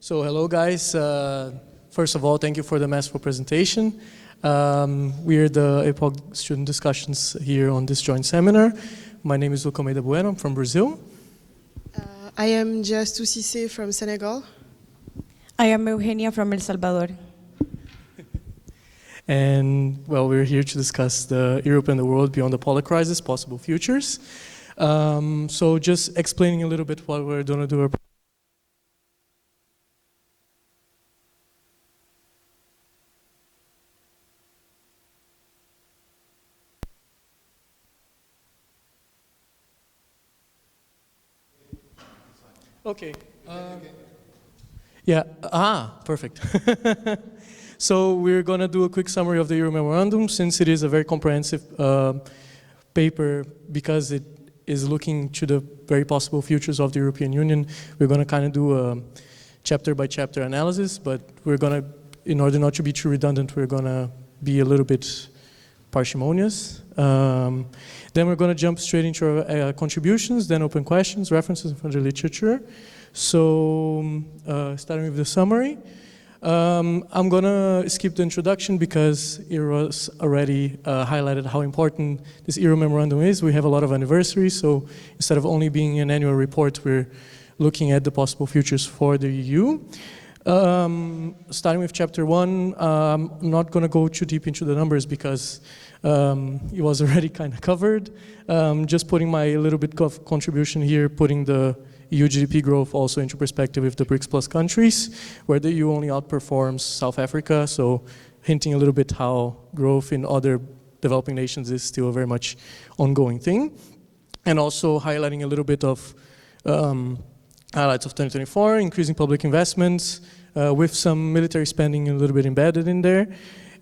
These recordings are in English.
So hello guys, first of all thank you for the masterful presentation. We're the APOC student discussions here on this joint seminar. My name is Lucca BUENO, I'm from Brazil. I am Astou CISSE from Senegal. I am Eugenia from El Salvador. And well, we're here to discuss the Europe and the world beyond the polycrisis, possible futures. So just explaining a little bit what we're going to do. Okay. Yeah. Perfect. So we're going to do a quick summary of the Euro Memorandum, since it is a very comprehensive paper, because it is looking to the very possible futures of the European Union. We're going to kind of do a chapter by chapter analysis, but we're going to, in order not to be too redundant, we're going to be a little bit parsimonious. Then we're going to jump straight into our contributions, then open questions, references from the literature. So starting with the summary, I'm going to skip the introduction because it was already highlighted how important this Euro Memorandum is. We have a lot of anniversaries, so instead of only being an annual report, we're looking at the possible futures for the EU. Starting with chapter 1, I'm not going to go too deep into the numbers because it was already kind of covered. Just putting my little bit of contribution here, putting the EU GDP growth also into perspective with the BRICS Plus countries, where the EU only outperforms South Africa, so hinting a little bit how growth in other developing nations is still a very much ongoing thing. And also highlighting a little bit of highlights of 2024, increasing public investments, with some military spending a little bit embedded in there,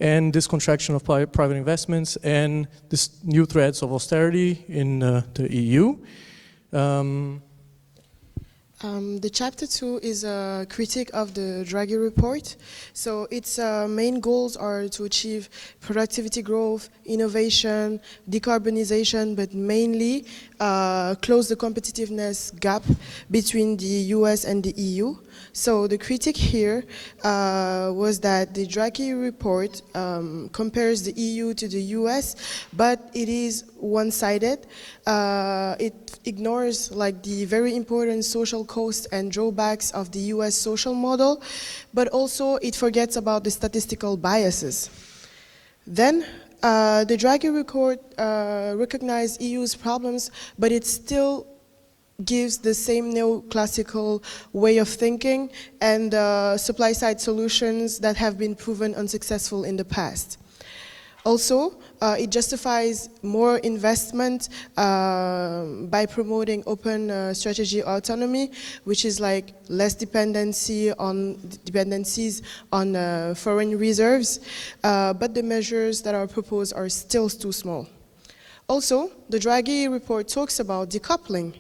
and this contraction of private investments, and this new threats of austerity in the EU. The chapter 2 is a critique of the Draghi report. So its main goals are to achieve productivity growth, innovation, decarbonization, but mainly close the competitiveness gap between the US and the EU. So the critique here was that the Draghi report compares the EU to the US, but it is one-sided. It ignores like the very important social costs and drawbacks of the US social model, but also it forgets about the statistical biases. Then the Draghi report recognized EU's problems, but it still gives the same neoclassical way of thinking and supply-side solutions that have been proven unsuccessful in the past. Also, it justifies more investment by promoting open strategy autonomy, which is like less dependencies on foreign reserves, but the measures that are proposed are still too small. Also, the Draghi report talks about decoupling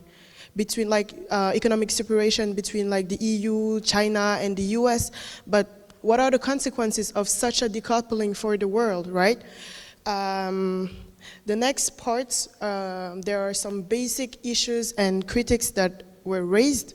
between like economic separation between like the EU, China, and the US, but what are the consequences of such a decoupling for the world, right? The next parts, there are some basic issues and critiques that were raised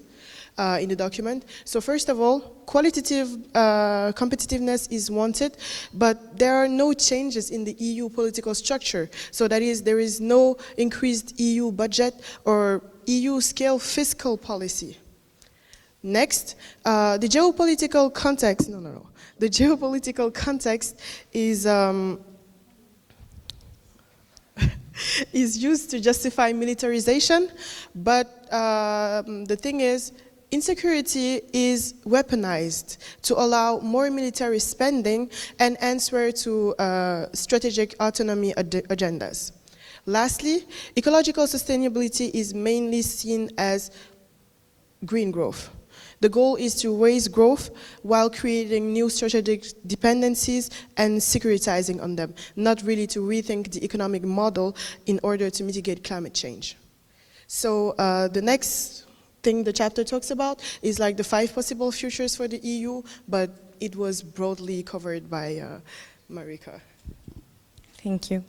in the document. So first of all, qualitative competitiveness is wanted, but there are no changes in the EU political structure. So that is, there is no increased EU budget or EU scale fiscal policy. Next, the geopolitical context, the geopolitical context is is used to justify militarization, but the thing is, insecurity is weaponized to allow more military spending and answer to strategic autonomy agendas. Lastly, ecological sustainability is mainly seen as green growth. The goal is to raise growth while creating new strategic dependencies and securitizing on them, not really to rethink the economic model in order to mitigate climate change. So the next thing the chapter talks about is like the 5 possible futures for the EU, but it was broadly covered by Marica. Thank you.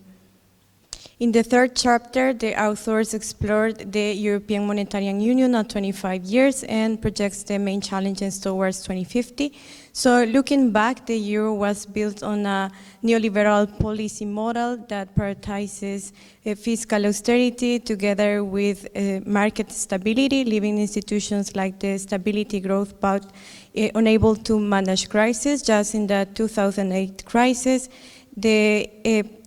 In the third chapter, the authors explored the European Monetary Union at 25 years and projects the main challenges towards 2050. So looking back, the euro was built on a neoliberal policy model that prioritizes fiscal austerity together with market stability, leaving institutions like the Stability Growth Pact unable to manage crisis. Just in the 2008 crisis, the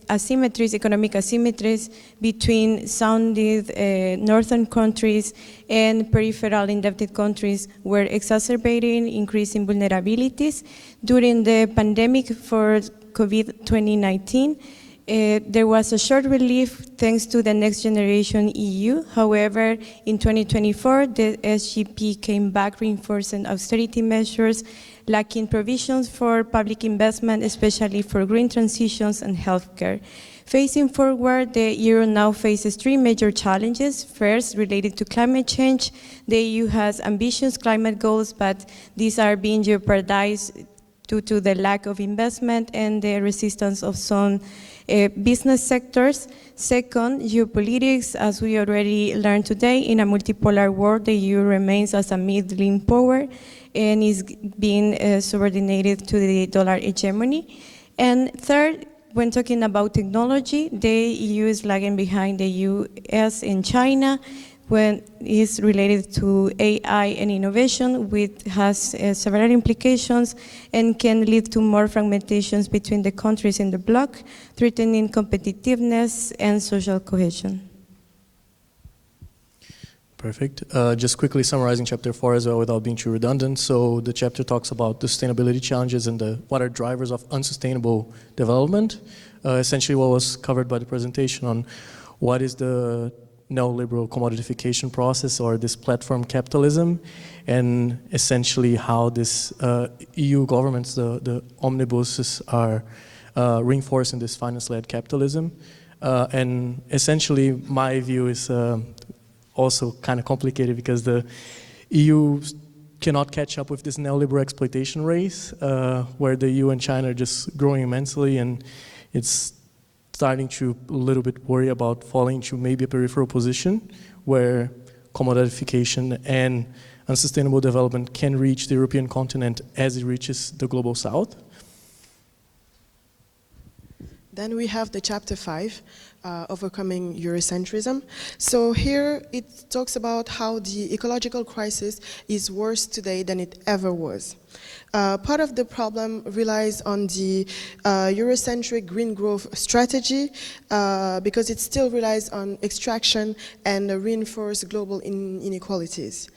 economic asymmetries between sounded northern countries and peripheral indebted countries were exacerbating, increasing vulnerabilities. During the pandemic for COVID-2019, there was a short relief thanks to the Next Generation EU. However, in 2024, the SGP came back reinforcing austerity measures, lacking provisions for public investment, especially for green transitions and healthcare. Facing forward, the euro now faces three major challenges. First, related to climate change, the EU has ambitious climate goals, but these are being jeopardized due to the lack of investment and the resistance of some business sectors. Second, geopolitics. As we already learned today, in a multipolar world, the EU remains as a middling power and is being subordinated to the dollar hegemony. And third, when talking about technology, the EU is lagging behind the US and China when it's related to AI and innovation, which has several implications and can lead to more fragmentations between the countries in the bloc, threatening competitiveness and social cohesion. Perfect. Just quickly summarizing chapter 4 as well without being too redundant. So the chapter talks about the sustainability challenges and what are drivers of unsustainable development. Essentially what was covered by the presentation on what is the neoliberal commodification process or this platform capitalism, and essentially how this EU governments, the omnibuses are reinforcing this finance-led capitalism. And essentially my view is also kind of complicated because the EU cannot catch up with this neoliberal exploitation race where the EU and China are just growing immensely, and it's starting to a little bit worry about falling to maybe a peripheral position where commodification and unsustainable development can reach the European continent as it reaches the global south. Then we have the chapter 5, overcoming Eurocentrism. So here it talks about how the ecological crisis is worse today than it ever was. Part of the problem relies on the Eurocentric green growth strategy because it still relies on extraction and reinforced global inequalities.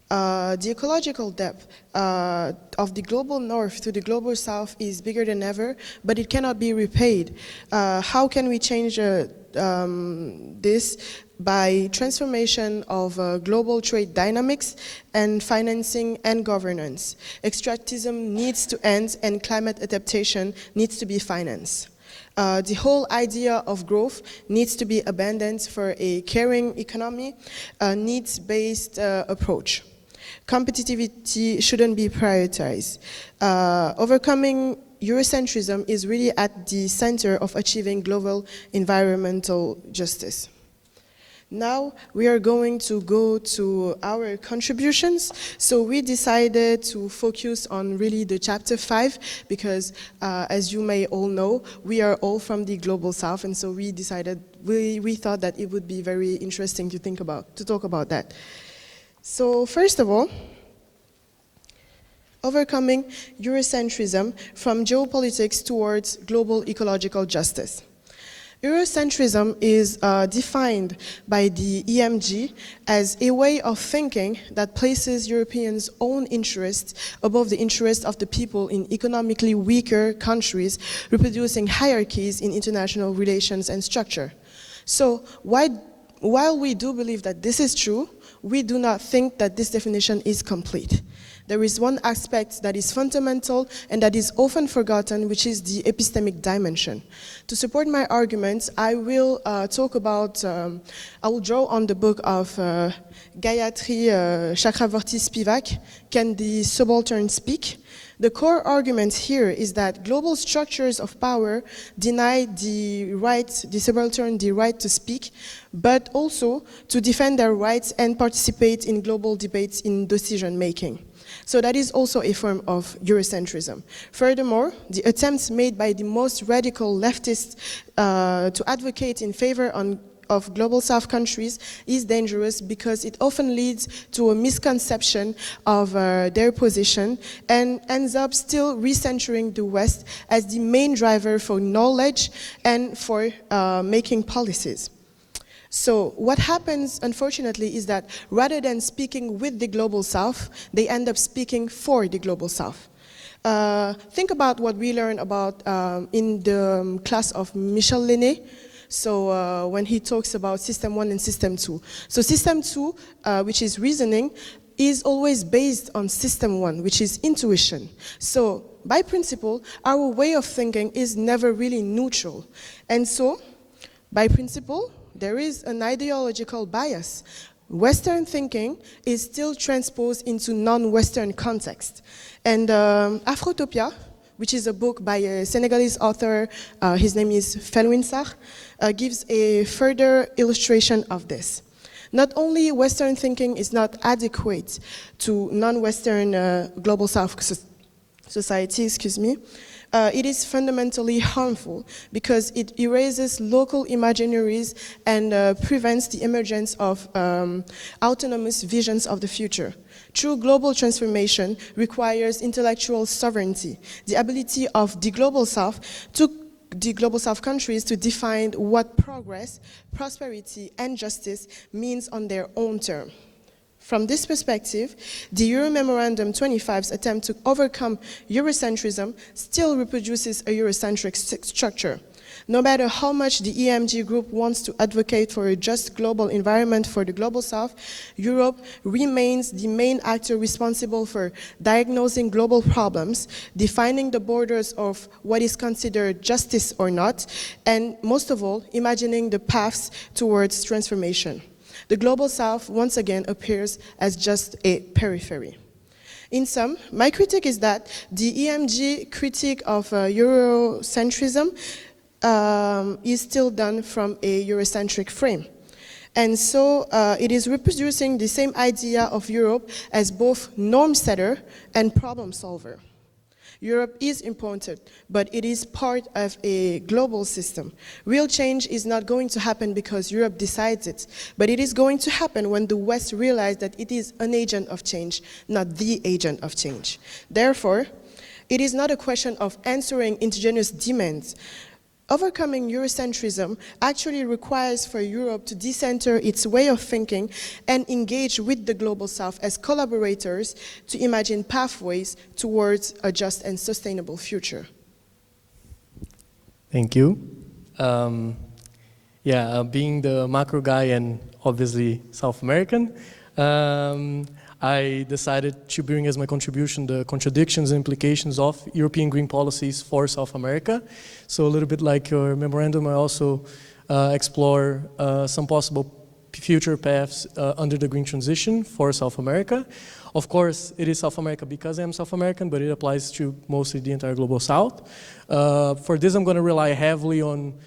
The ecological depth of the global north to the global south is bigger than ever, but it cannot be repaid. How can we change this? By transformation of global trade dynamics and financing and governance. Extractivism needs to end and climate adaptation needs to be financed. The whole idea of growth needs to be abandoned for a caring economy, a needs-based approach. Competitivity shouldn't be prioritized. Overcoming Eurocentrism is really at the center of achieving global environmental justice. Now we are going to go to our contributions. So we decided to focus on really the chapter 5 because as you may all know, we are all from the global south, and so we decided, we thought that it would be very interesting to talk about that. So first of all, overcoming Eurocentrism from geopolitics towards global ecological justice. Eurocentrism is defined by the EMG as a way of thinking that places Europeans' own interests above the interests of the people in economically weaker countries, reproducing hierarchies in international relations and structure. So while we do believe that this is true, we do not think that this definition is complete. There is one aspect that is fundamental and that is often forgotten, which is the epistemic dimension. To support my arguments, I will talk about, I will draw on the book of Gayatri Chakravorty Spivak, Can the Subaltern Speak? The core argument here is that global structures of power deny the subaltern the right to speak, but also to defend their rights and participate in global debates in decision making. So that is also a form of Eurocentrism. Furthermore, the attempts made by the most radical leftists to advocate in favor of global South countries is dangerous because it often leads to a misconception of their position and ends up still recentering the West as the main driver for knowledge and for making policies. So what happens, unfortunately, is that rather than speaking with the global South, they end up speaking for the global South. Think about what we learned about in the class of Michel Lenné. So when he talks about System 1 and System 2. So System 2, which is reasoning, is always based on System 1, which is intuition. So by principle, our way of thinking is never really neutral. And so, by principle, there is an ideological bias. Western thinking is still transposed into non-Western context. And Afrotopia, which is a book by a Senegalese author, his name is Felwine Sarr, gives a further illustration of this. Not only Western thinking is not adequate to non-Western global South society, it is fundamentally harmful because it erases local imaginaries and prevents the emergence of autonomous visions of the future. True global transformation requires intellectual sovereignty, the ability of the global South countries to define what progress, prosperity, and justice means on their own terms. From this perspective, the Euro Memorandum 25's attempt to overcome Eurocentrism still reproduces a Eurocentric structure. No matter how much the EMG group wants to advocate for a just global environment for the global South, Europe remains the main actor responsible for diagnosing global problems, defining the borders of what is considered justice or not, and most of all, imagining the paths towards transformation. The global South once again appears as just a periphery. In sum, my critique is that the EMG critique of Eurocentrism is still done from a Eurocentric frame. And so it is reproducing the same idea of Europe as both norm setter and problem solver. Europe is important, but it is part of a global system. Real change is not going to happen because Europe decides it, but it is going to happen when the West realizes that it is an agent of change, not the agent of change. Therefore, it is not a question of answering indigenous demands. Overcoming Eurocentrism actually requires for Europe to decenter its way of thinking and engage with the global South as collaborators to imagine pathways towards a just and sustainable future. Thank you. Being the macro guy and obviously South American, I decided to bring as my contribution the contradictions and implications of European green policies for South America. So a little bit like your memorandum, I also explore some possible future paths under the green transition for South America. Of course, it is South America because I am South American, but it applies to mostly the entire Global South. For this, I'm going to rely heavily on,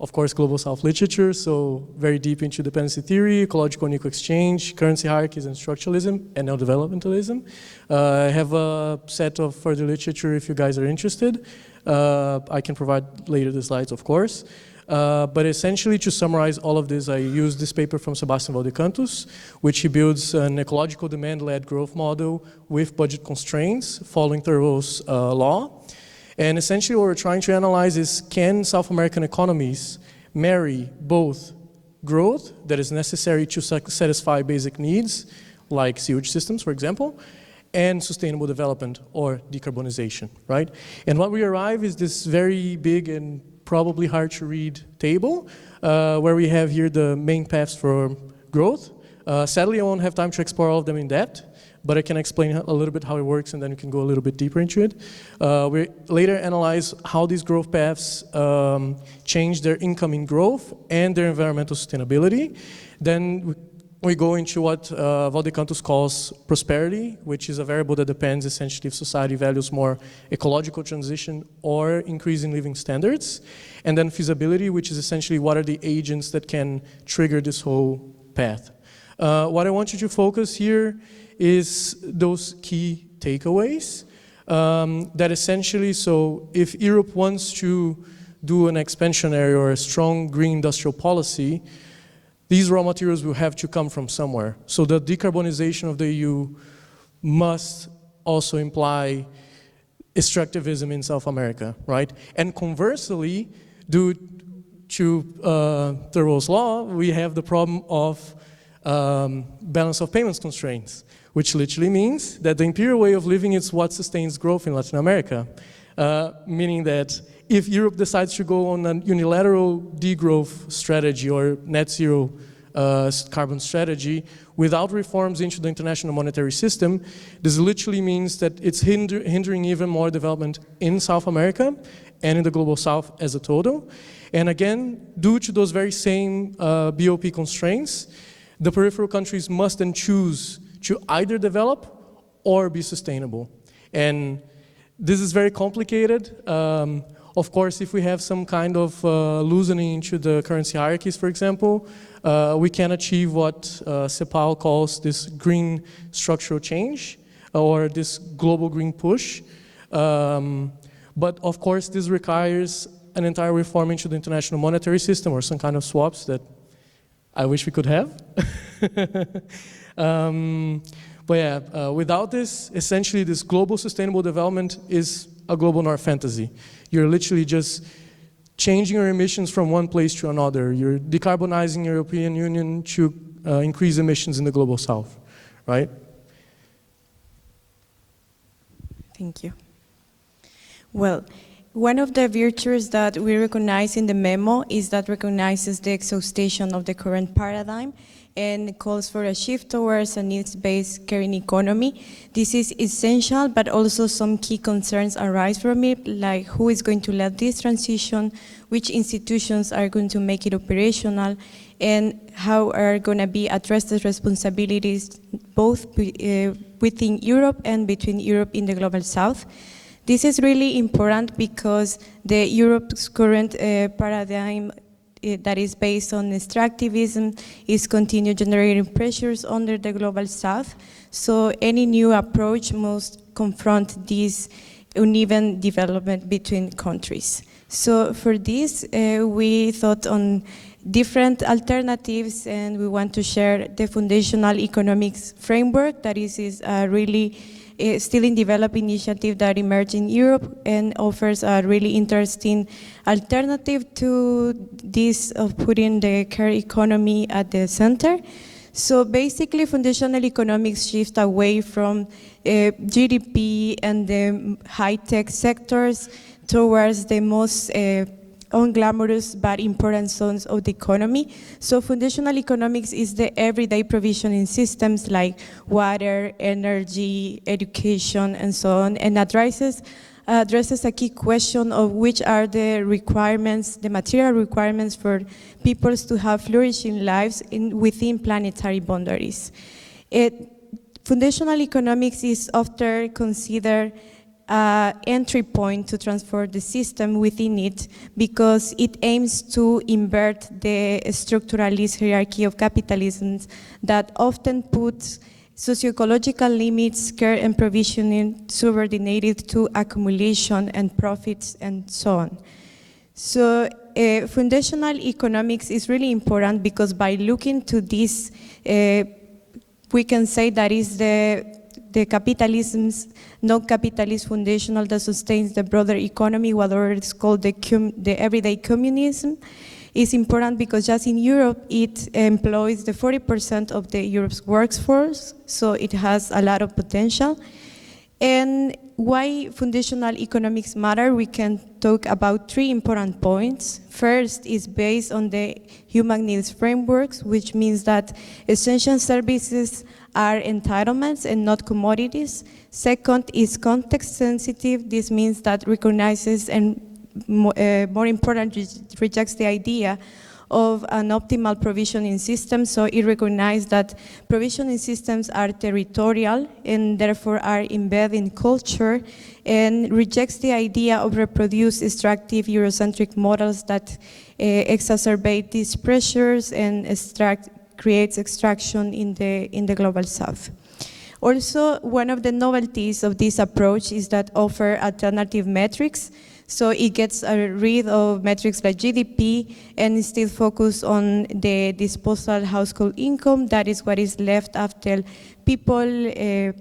of course, Global South literature, so very deep into dependency theory, ecological and eco exchange, currency hierarchies and structuralism, and neodevelopmentalism. I have a set of further literature if you guys are interested. I can provide later the slides, of course. But essentially, to summarize all of this, I use this paper from Sebastian Valdecantos, which he builds an ecological demand-led growth model with budget constraints following Thoreau's law. And essentially what we're trying to analyze is, can South American economies marry both growth that is necessary to satisfy basic needs, like sewage systems, for example, and sustainable development or decarbonization, right? And what we arrive is this very big and probably hard to read table, where we have here the main paths for growth. Sadly, I won't have time to explore all of them in depth, but I can explain a little bit how it works and then we can go a little bit deeper into it. We later analyze how these growth paths change their income in growth and their environmental sustainability. Then we we go into what Valdecantos calls prosperity, which is a variable that depends essentially if society values more ecological transition or increasing living standards. And then feasibility, which is essentially what are the agents that can trigger this whole path. What I want you to focus here is those key takeaways. That essentially, so if Europe wants to do an expansionary or a strong green industrial policy, these raw materials will have to come from somewhere. So the decarbonization of the EU must also imply extractivism in South America, right? And conversely, due to Thoreau's law, we have the problem of balance of payments constraints, which literally means that the imperial way of living is what sustains growth in Latin America, meaning that if Europe decides to go on a unilateral degrowth strategy or net zero carbon strategy without reforms into the international monetary system, this literally means that it's hindering even more development in South America and in the global South as a total. And again, due to those very same BOP constraints, the peripheral countries must then choose to either develop or be sustainable. And this is very complicated. Of course, if we have some kind of loosening into the currency hierarchies, for example, we can achieve what CEPAL calls this green structural change or this global green push. But of course, this requires an entire reform into the international monetary system or some kind of swaps that I wish we could have. But yeah, without this, essentially this global sustainable development is a global north fantasy. You're literally just changing your emissions from one place to another. You're decarbonizing the European Union to increase emissions in the global south, right? Thank you. Well, one of the virtues that we recognize in the memo is that recognizes the exhaustion of the current paradigm and calls for a shift towards a needs-based caring economy. This is essential, but also some key concerns arise from it, like who is going to lead this transition, which institutions are going to make it operational, and how are going to be addressed the responsibilities both within Europe and between Europe in the global south. This is really important because the Europe's current paradigm that is based on extractivism is continue generating pressures under the global south. So any new approach must confront this uneven development between countries. So for this, we thought on different alternatives, and we want to share the foundational economics framework that is a really still in develop initiative that emerged in Europe and offers a really interesting alternative to this of putting the care economy at the center. So basically, foundational economics shift away from GDP and the high-tech sectors towards the most unglamorous but important zones of the economy. So foundational economics is the everyday provisioning systems like water, energy, education, and so on, and addresses a key question of which are the requirements, the material requirements for peoples to have flourishing lives within planetary boundaries. Foundational economics is often considered entry point to transform the system within it because it aims to invert the structuralist hierarchy of capitalism that often puts socio-ecological limits, care and provisioning subordinated to accumulation and profits and so on. So foundational economics is really important because by looking to this, we can say that is the capitalism's non-capitalist foundational that sustains the broader economy, whatever it's called the everyday communism, is important because just in Europe, it employs the 40% of the Europe's workforce, so it has a lot of potential. And why foundational economics matter, we can talk about 3 important points. First is based on the human needs frameworks, which means that essential services are entitlements and not commodities. Second is context sensitive. This means that recognizes and more important rejects the idea of an optimal provisioning system. So it recognized that provisioning systems are territorial and therefore are embedded in culture, and rejects the idea of reproduce extractive Eurocentric models that exacerbate these pressures and creates extraction in the global south. Also, one of the novelties of this approach is that offer alternative metrics. So it gets rid of metrics like GDP and instead focus on the disposable household income. That is what is left after people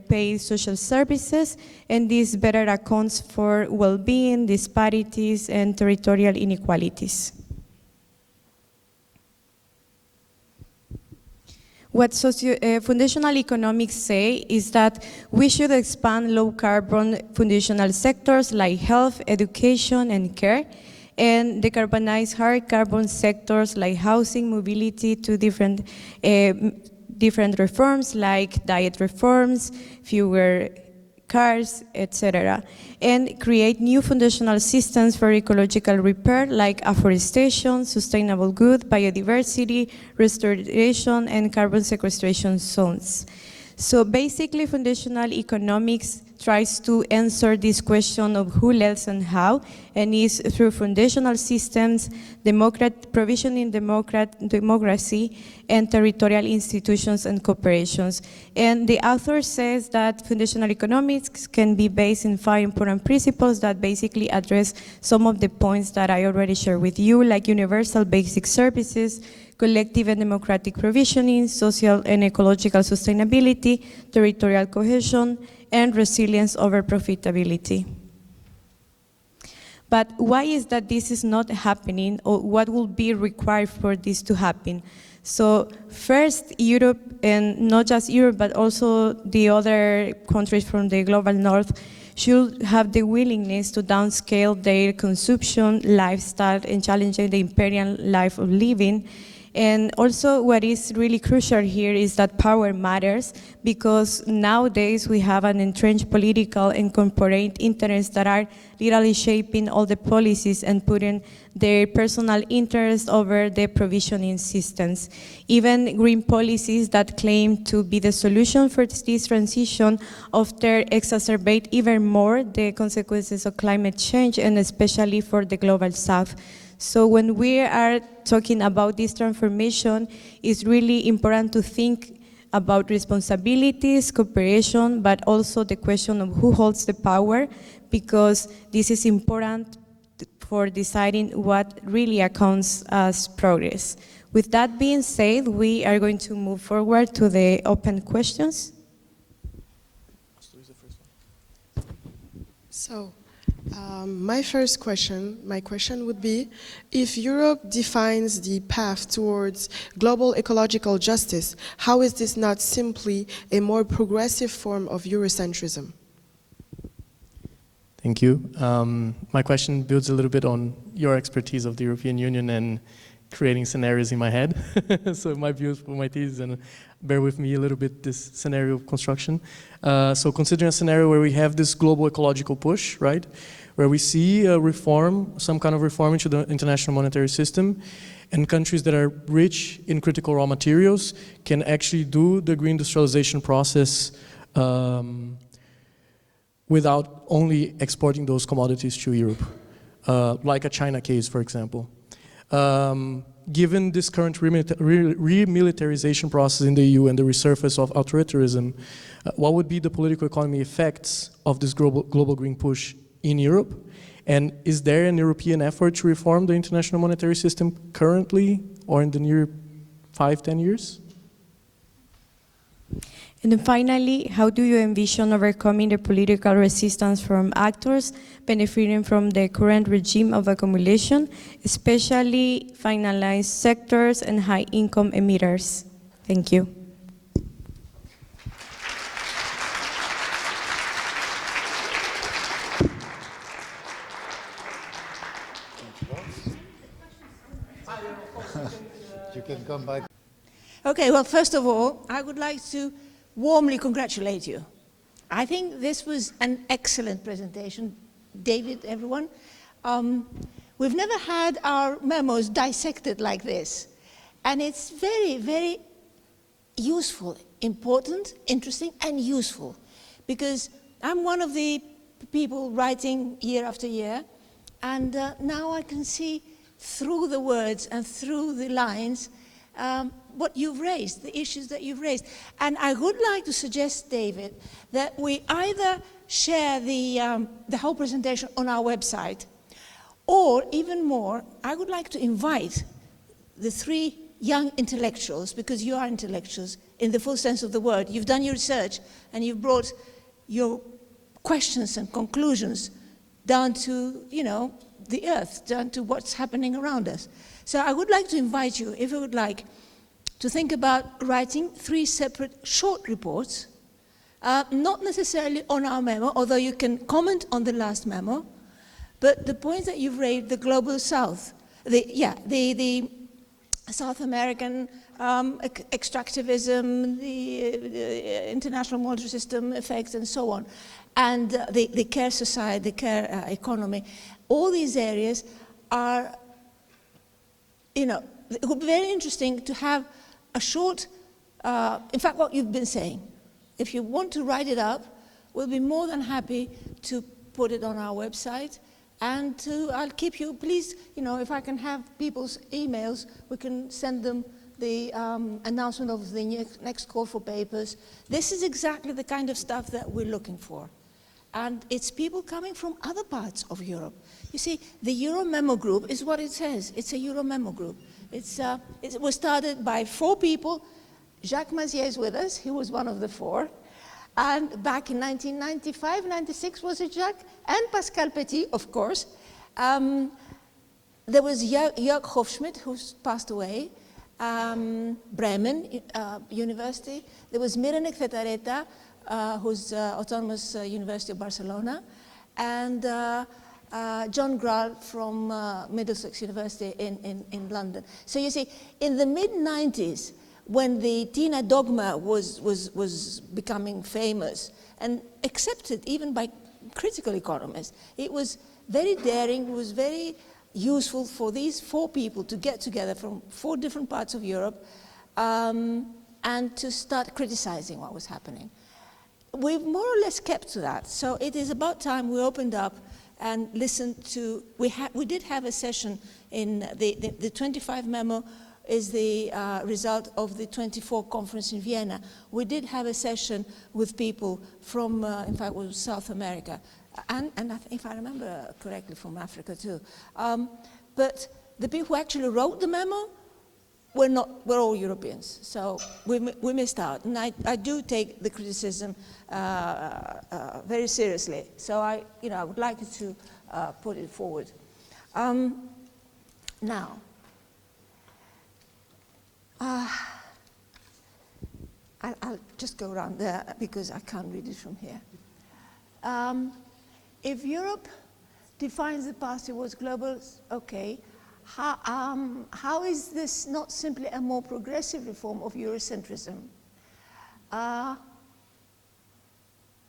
pay social services, and this better accounts for well-being, disparities, and territorial inequalities. What foundational economics say is that we should expand low-carbon foundational sectors like health, education, and care, and decarbonize high-carbon sectors like housing, mobility to different reforms like diet reforms, fewer cars, etc., and create new foundational systems for ecological repair like afforestation, sustainable good, biodiversity, restoration, and carbon sequestration zones. So basically, foundational economics tries to answer this question of who leads and how, and is through foundational systems, provisioning democracy, and territorial institutions and cooperations. And the author says that foundational economics can be based in 5 important principles that basically address some of the points that I already shared with you, like universal basic services, collective and democratic provisioning, social and ecological sustainability, territorial cohesion, and resilience over profitability. But why is that this is not happening, or what will be required for this to happen? So first, Europe, and not just Europe, but also the other countries from the global north, should have the willingness to downscale their consumption, lifestyle, and challenging the imperial life of living. And also what is really crucial here is that power matters, because nowadays we have an entrenched political and corporate interests that are literally shaping all the policies and putting their personal interest over the provisioning systems. Even green policies that claim to be the solution for this transition often exacerbate even more the consequences of climate change, and especially for the global south. So when we are talking about this transformation, it's really important to think about responsibilities, cooperation, but also the question of who holds the power, because this is important for deciding what really accounts as progress. With that being said, we are going to move forward to the open questions. So, my question would be, if Europe defines the path towards global ecological justice, how is this not simply a more progressive form of Eurocentrism? Thank you. My question builds a little bit on your expertise of the European Union and creating scenarios in my head. So it might be useful for my thesis, and bear with me a little bit this scenario construction. So considering a scenario where we have this global ecological push, right? Where we see a reform, some kind of reform into the international monetary system, and countries that are rich in critical raw materials can actually do the green industrialization process without only exporting those commodities to Europe, like a China case, for example. Given this current remilitarization process in the EU and the resurface of authoritarianism, what would be the political economy effects of this global green push in Europe? And is there an European effort to reform the international monetary system currently or in the near 5-10 years? And then finally, how do you envision overcoming the political resistance from actors benefiting from the current regime of accumulation, especially finalized sectors and high-income emitters? Thank you. You can come back. Okay, well, first of all, I would like to warmly congratulate you. I think this was an excellent presentation, David, everyone. We've never had our memos dissected like this. And it's very, very useful, important, interesting, and useful. Because I'm one of the people writing year after year, and now I can see through the words and through the lines what you've raised, the issues that you've raised. And I would like to suggest, David, that we either share the whole presentation on our website, or even more, I would like to invite the three young intellectuals, because you are intellectuals in the full sense of the word. You've done your research and you've brought your questions and conclusions down to, you know, the earth, down to what's happening around us. So I would like to invite you, if you would like, to think about writing 3 separate short reports, not necessarily on our memo, although you can comment on the last memo, but the points that you've raised, the global south, the South American extractivism, the international monetary system effects, and so on, and the care society, the care economy, all these areas are, you know, it would be very interesting to have a short, in fact, what you've been saying. If you want to write it up, we'll be more than happy to put it on our website. And I'll keep you, please, you know, if I can have people's emails, we can send them the announcement of the next call for papers. This is exactly the kind of stuff that we're looking for. And it's people coming from other parts of Europe. You see, the Euro Memo Group is what it says. It's a Euro Memo Group. It was started by 4 people. Jacques Mazier is with us. He was one of the 4. And back in 1995, 96 was it, Jacques? And Pascal Petit, of course. There was Jörg Hofschmidt, who's passed away, Bremen University. There was Mirenek Thetareta, who's Autonomous University of Barcelona, and John Grahl from Middlesex University in London. So you see, in the mid-90s, when the TINA dogma was becoming famous and accepted even by critical economists, it was very daring, it was very useful for these 4 people to get together from 4 different parts of Europe and to start criticizing what was happening. We've more or less kept to that, so it is about time we opened up and listened to, we did have a session in the 25 memo is the result of the 24 conference in Vienna. We did have a session with people from, in fact, it was South America, and I think, if I remember correctly, from Africa too. But the people who actually wrote the memo were all Europeans, so we missed out. And I do take the criticism very seriously. So I would like to put it forward. Now. I'll just go around there because I can't read it from here. If Europe defines the past towards global, okay, how is this not simply a more progressive reform of Eurocentrism?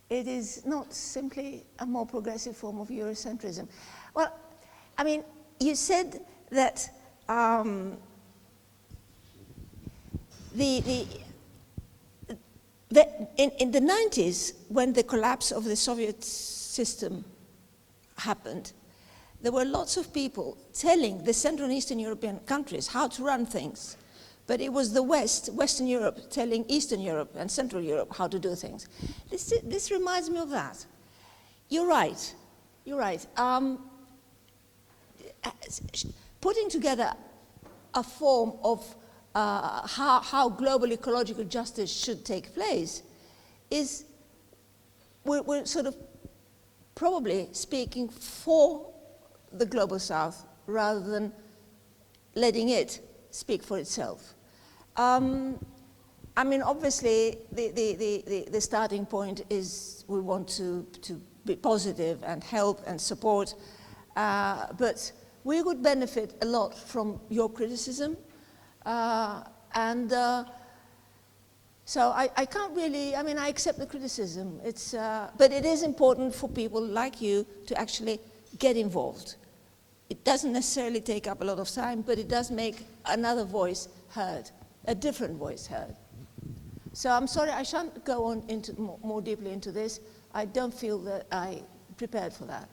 It is not simply a more progressive form of Eurocentrism. Well, I mean, you said that in the 90s, when the collapse of the Soviet system happened, there were lots of people telling the Central and Eastern European countries how to run things. But it was the Western Europe, telling Eastern Europe and Central Europe how to do things. This reminds me of that. You're right. You're right. Putting together a form of how global ecological justice should take place is, we're sort of probably speaking for the global south rather than letting it speak for itself. I mean, obviously, the starting point is we want to be positive and help and support, but we would benefit a lot from your criticism. So I can't really, I mean, I accept the criticism. But it is important for people like you to actually get involved. It doesn't necessarily take up a lot of time, but it does make another voice heard, a different voice heard. So I'm sorry, I shan't go on into more deeply into this. I don't feel that I prepared for that.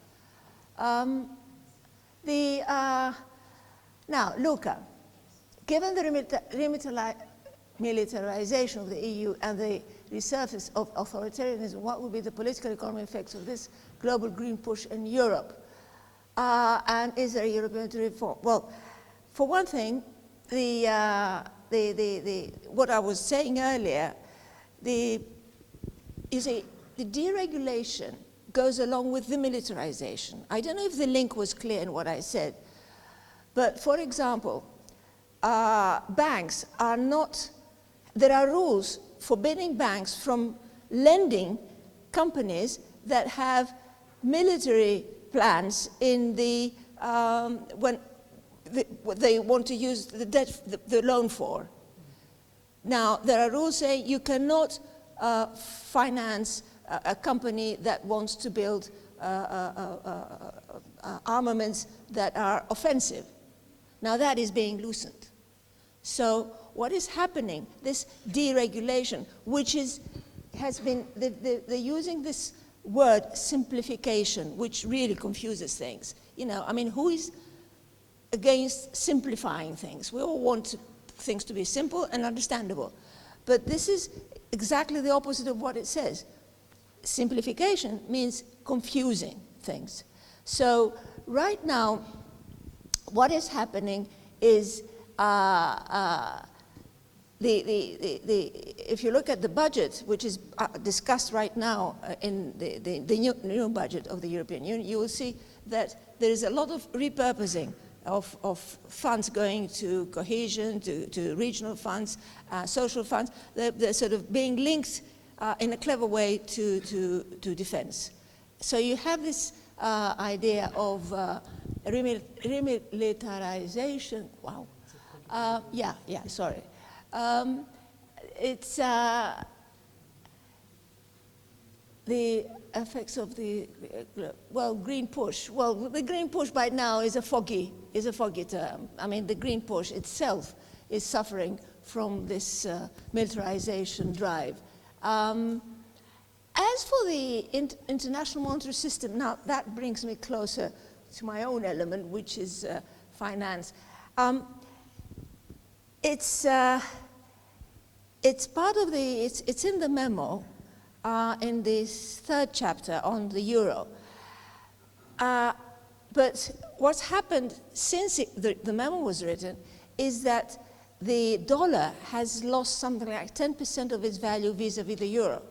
Now, Lucca. Given the militarization of the EU and the resurface of authoritarianism, what would be the political economic effects of this global green push in Europe? And is there a European reform? Well, for one thing, what I was saying earlier, you see, the deregulation goes along with the militarization. I don't know if the link was clear in what I said, but for example, banks are not, there are rules forbidding banks from lending companies that have military plans in the, when they want to use the debt, the loan for. Now, there are rules saying you cannot finance a company that wants to build armaments that are offensive. Now, that is being loosened. So what is happening, this deregulation, which has been, they're using this word simplification, which really confuses things. You know, I mean, who is against simplifying things? We all want things to be simple and understandable. But this is exactly the opposite of what it says. Simplification means confusing things. So right now, what is happening is if you look at the budget, which is discussed right now in the new budget of the European Union, you will see that there is a lot of repurposing of funds going to cohesion, to regional funds, social funds. They're sort of being linked in a clever way to defense. So you have this idea of remilitarization. Wow. Sorry. It's the effects of the, green push. Well, the green push by now is a foggy term. I mean, the green push itself is suffering from this militarization drive. As for the international monetary system, now that brings me closer to my own element, which is finance. It's part of it's in the memo in this third chapter on the euro. But what's happened since the memo was written is that the dollar has lost something like 10% of its value vis-a-vis the euro.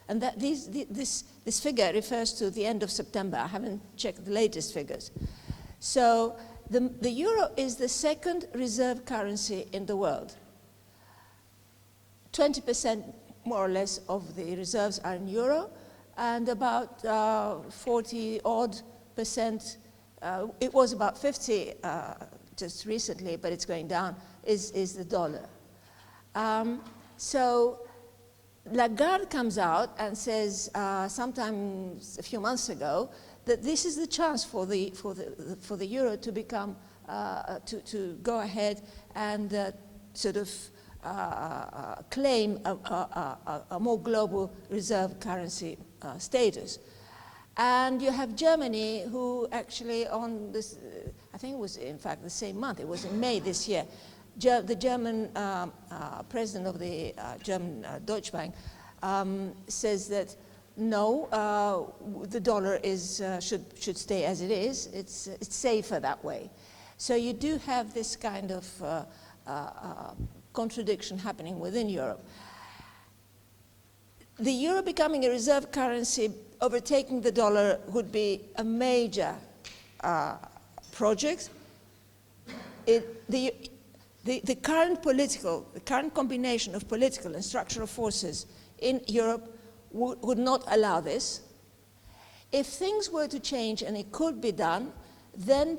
And that this figure refers to the end of September. I haven't checked the latest figures. So the euro is the second reserve currency in the world. 20% more or less of the reserves are in euro, and about 40-odd%, it was about 50 just recently, but it's going down, is the dollar. So Lagarde comes out and says, sometime a few months ago, that this is the chance for the euro to become, to go ahead and sort of claim a more global reserve currency status. And you have Germany, who actually on this, I think it was in fact the same month, it was in May this year, the German president of the German Deutsche Bank says that no, the dollar should stay as it is. It's safer that way. So you do have this kind of contradiction happening within Europe. The euro becoming a reserve currency, overtaking the dollar, would be a major project. The current combination of political and structural forces in Europe would not allow this. If things were to change, and it could be done, then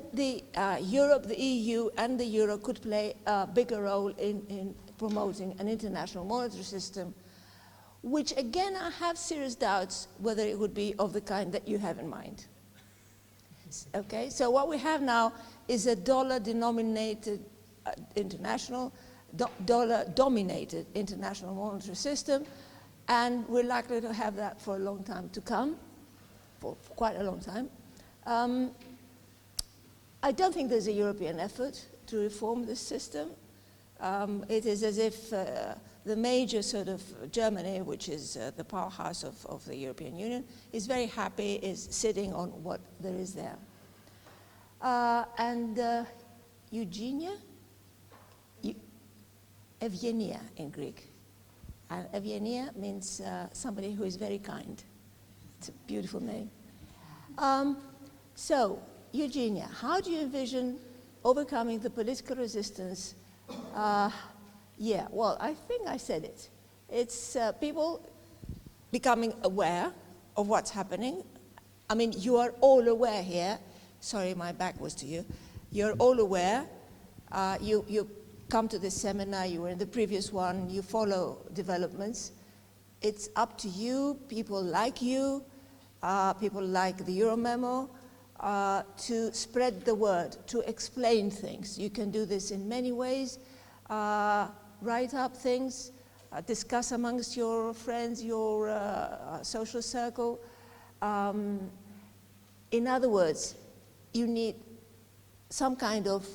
Europe, the EU, and the euro could play a bigger role in promoting an international monetary system, which again I have serious doubts whether it would be of the kind that you have in mind. Okay, so what we have now is a dollar-denominated dollar-dominated international monetary system, and we're likely to have that for a long time to come, for quite a long time. I don't think there's a European effort to reform this system. It is as if the major sort of Germany, which is the powerhouse of the European Union, is very happy, is sitting on what there is there. Eugenia? Eugenia in Greek. And Eugenia means somebody who is very kind. It's a beautiful name. So, Eugenia, how do you envision overcoming the political resistance? Yeah, well, I think I said it. It's people becoming aware of what's happening. I mean, you are all aware here. Sorry, my back was to you. You're all aware. You come to this seminar, you were in the previous one, you follow developments. It's up to you, people like the Euro Memo, to spread the word, to explain things. You can do this in many ways. Write up things, discuss amongst your friends, your social circle. In other words, you need some kind of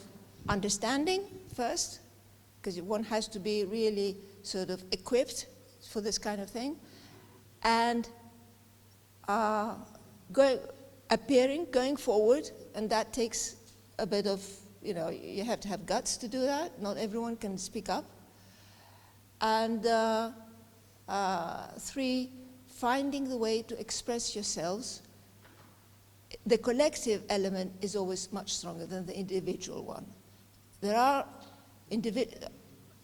understanding first, because one has to be really sort of equipped for this kind of thing, and going forward, and that takes a bit of, you have to have guts to do that. Not everyone can speak up. And 3, finding the way to express yourselves. The collective element is always much stronger than the individual one. There are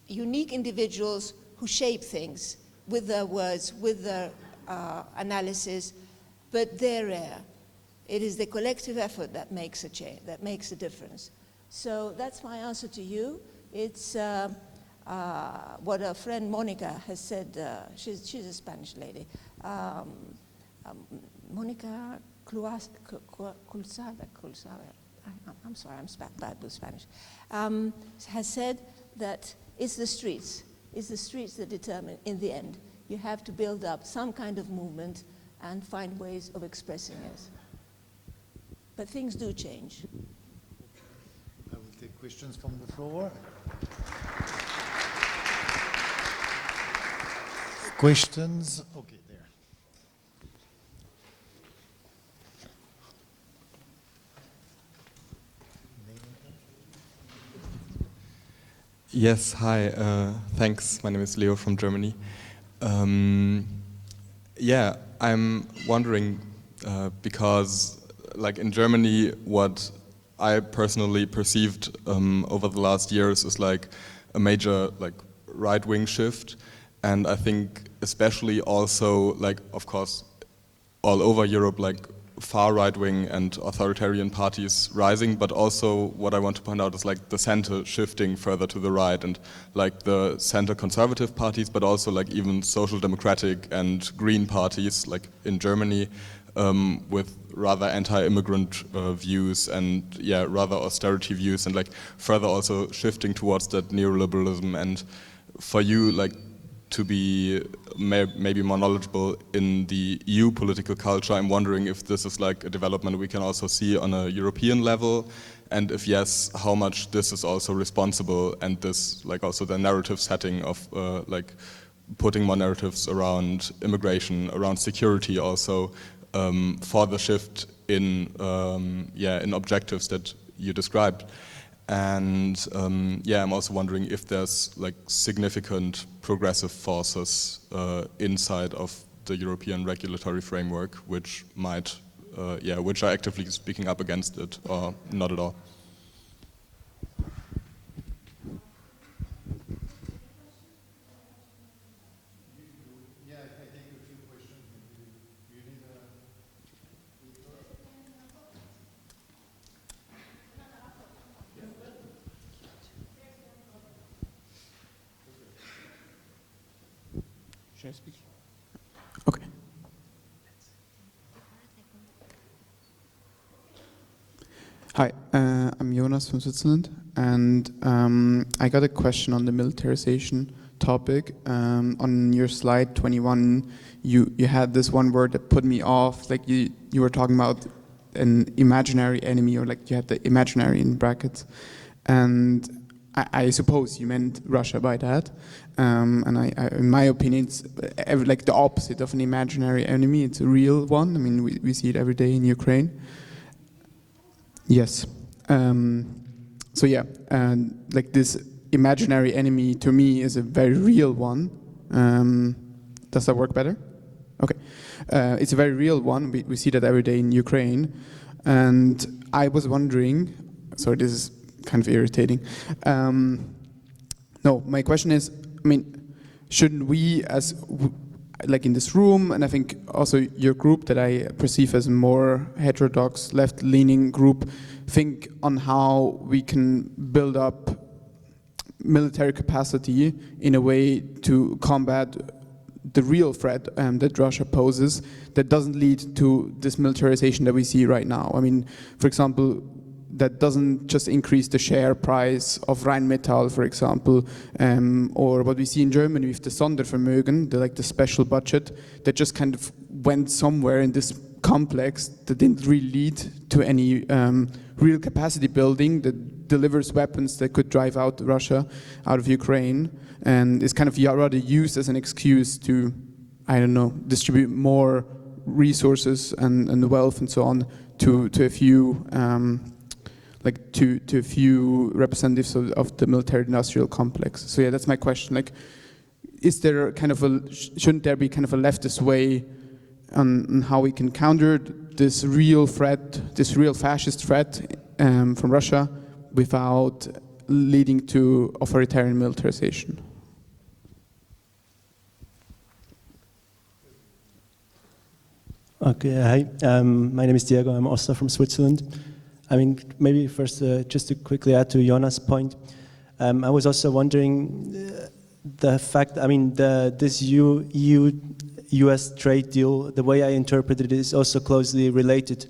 unique individuals who shape things with their words, with their analysis, but they're rare. It is the collective effort that makes a change, that makes a difference. So that's my answer to you. It's what our friend Monica has said. She's a Spanish lady. Monica Culzada, I'm sorry, I'm bad with Spanish, has said that it's the streets that determine, in the end. You have to build up some kind of movement and find ways of expressing it. But things do change. I will take questions from the floor. Questions? Okay, there. Yes, hi, thanks. My name is Leo from Germany. Yeah, I'm wondering, because like in Germany, what I personally perceived over the last years is like a major like right-wing shift. And I think especially also like, of course, all over Europe, like far right-wing and authoritarian parties rising, but also what I want to point out is like the center shifting further to the right, and like the center conservative parties, but also like even social democratic and green parties, like in Germany, with rather anti-immigrant views and yeah, rather austerity views, and like further also shifting towards that neoliberalism. And for you, like to be maybe more knowledgeable in the EU political culture, I'm wondering if this is like a development we can also see on a European level, and if yes, how much this is also responsible, and this like also the narrative setting of like putting more narratives around immigration, around security also, for the shift in in objectives that you described. And yeah, I'm also wondering if there's like significant progressive forces inside of the European regulatory framework which might, which are actively speaking up against it, or not at all. Should I speak? Okay. Hi, I'm Jonas from Switzerland, and I got a question on the militarization topic. On your slide 21, you had this one word that put me off, like you were talking about an imaginary enemy, or like you had the imaginary in brackets, and I suppose you meant Russia by that, and I, in my opinion, it's like the opposite of an imaginary enemy. It's a real one. I mean, we see it every day in Ukraine. Yes. So yeah, like this imaginary enemy to me is a very real one. Does that work better? Okay. It's a very real one. We see that every day in Ukraine. And I was wondering, sorry, this is kind of irritating. No, my question is, I mean, shouldn't we as like in this room, and I think also your group that I perceive as a more heterodox, left-leaning group, think on how we can build up military capacity in a way to combat the real threat that Russia poses that doesn't lead to this militarization that we see right now. I mean, for example, that doesn't just increase the share price of Rheinmetall, for example, or what we see in Germany with the Sondervermögen, the special budget, that just kind of went somewhere in this complex that didn't really lead to any real capacity building that delivers weapons that could drive out Russia out of Ukraine, and is kind of rather used as an excuse to, I don't know, distribute more resources and wealth and so on to a few to a few representatives of the military-industrial complex. So yeah, that's my question. Like, is there kind of shouldn't there be kind of a leftist way on how we can counter this real threat, this real fascist threat from Russia without leading to authoritarian militarization? Okay, hi. My name is Diego. I'm also from Switzerland. I mean, maybe first, just to quickly add to Jonas' point, I was also wondering the fact, I mean, this EU-US trade deal, the way I interpret it is also closely related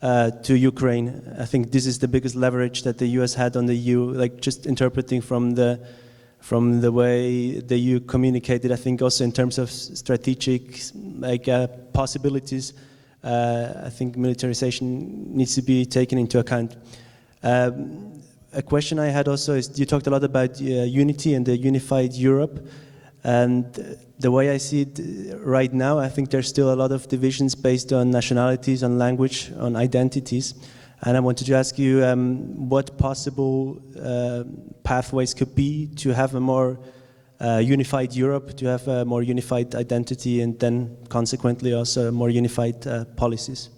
to Ukraine. I think this is the biggest leverage that the US had on the EU, like just interpreting from the way the EU communicated, I think also in terms of strategic possibilities. I think militarization needs to be taken into account. A question I had also is, you talked a lot about unity and the unified Europe, and the way I see it right now, I think there's still a lot of divisions based on nationalities, on language, on identities, and I wanted to ask you what possible pathways could be to have a more unified Europe, to have a more unified identity, and then consequently also more unified policies.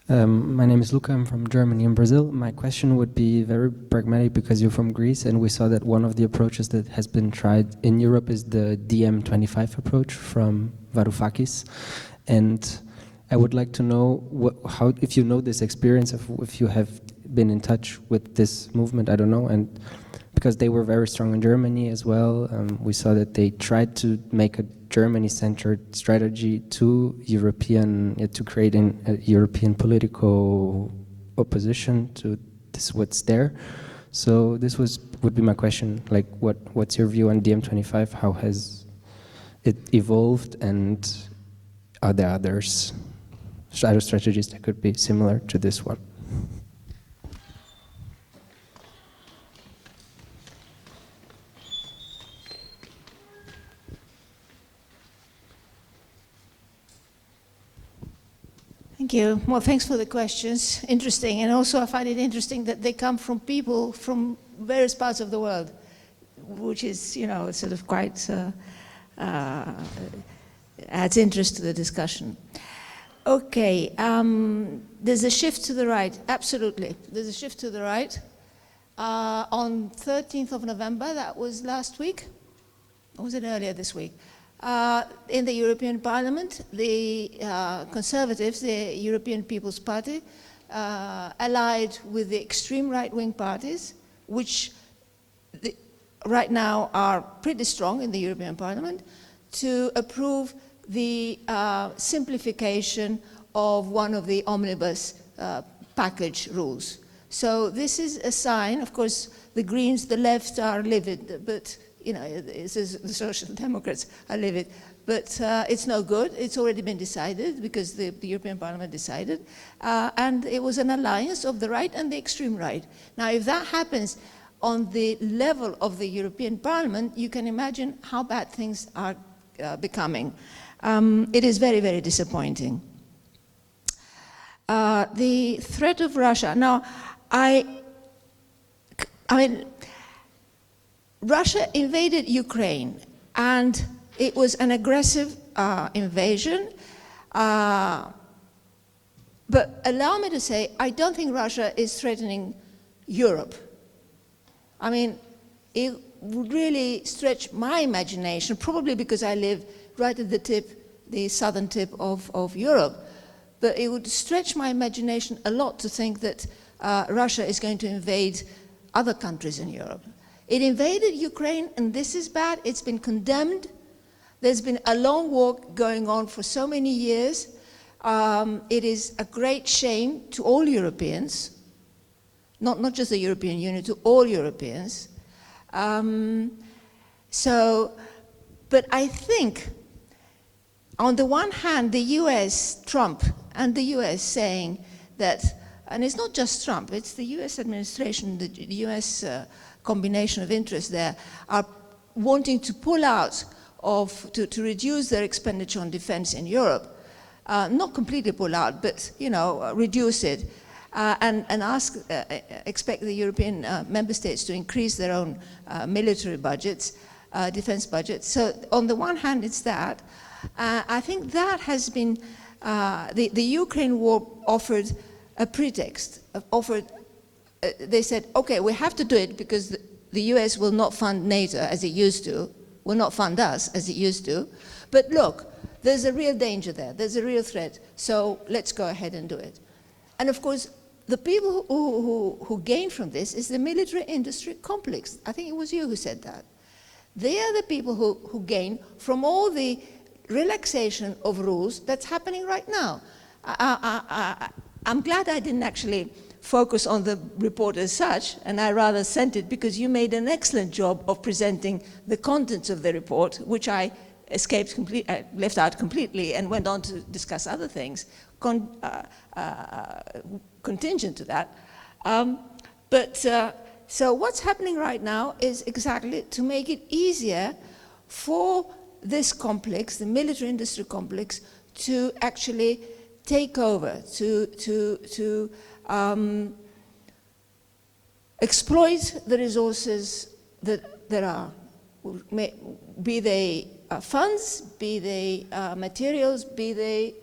My name is Lucca. I'm from Germany and Brazil. My question would be very pragmatic because you're from Greece, and we saw that one of the approaches that has been tried in Europe is the DM25 approach from Varoufakis. And I would like to know how, if you know this experience, if you have been in touch with this movement, I don't know, and because they were very strong in Germany as well. We saw that they tried to make a Germany-centered strategy to to creating a European political opposition to this what's there. So this would be my question, like what's your view on DM25? How has it evolved, and are there other strategies that could be similar to this one? Thank you. Well, thanks for the questions. Interesting. And also I find it interesting that they come from people from various parts of the world, which is, you know, sort of quite adds interest to the discussion. Okay. There's a shift to the right. Absolutely. There's a shift to the right. On 13th of November, that was last week, or was it earlier this week? In the European Parliament, the Conservatives, the European People's Party, allied with the extreme right-wing parties, which right now are pretty strong in the European Parliament, to approve the simplification of one of the omnibus package rules. So this is a sign. Of course, the Greens, the left are livid, but you know, the Social Democrats are livid. But it's no good. It's already been decided because the European Parliament decided. And it was an alliance of the right and the extreme right. Now, if that happens on the level of the European Parliament, you can imagine how bad things are becoming. It is very, very disappointing. The threat of Russia. Now, I mean, Russia invaded Ukraine, and it was an aggressive invasion. But allow me to say, I don't think Russia is threatening Europe. I mean, it would really stretch my imagination, probably because I live right at the tip, the southern tip of Europe. But it would stretch my imagination a lot to think that Russia is going to invade other countries in Europe. It invaded Ukraine, and this is bad. It's been condemned. There's been a long war going on for so many years. It is a great shame to all Europeans, not just the European Union, to all Europeans. But I think, on the one hand, the US, Trump, and the US saying that, and it's not just Trump, it's the US administration, the US combination of interests there, are wanting to pull out to reduce their expenditure on defense in Europe. Not completely pull out, but, you know, reduce it. And expect the European member states to increase their own military budgets, defense budgets. So on the one hand, it's that. I think that has been, the Ukraine war offered a pretext, they said, okay, we have to do it because the US will not fund NATO as it used to, will not fund us as it used to. But look, there's a real danger there, there's a real threat, so let's go ahead and do it. And of course, the people who gain from this is the military industry complex. I think it was you who said that. They are the people who gain from all the relaxation of rules that's happening right now. I'm glad I didn't actually focus on the report as such, and I rather sent it because you made an excellent job of presenting the contents of the report, which I left out completely and went on to discuss other things contingent to that. So what's happening right now is exactly to make it easier for this complex, the military industry complex, to actually take over, to exploit the resources that there are, be they funds, be they materials, be they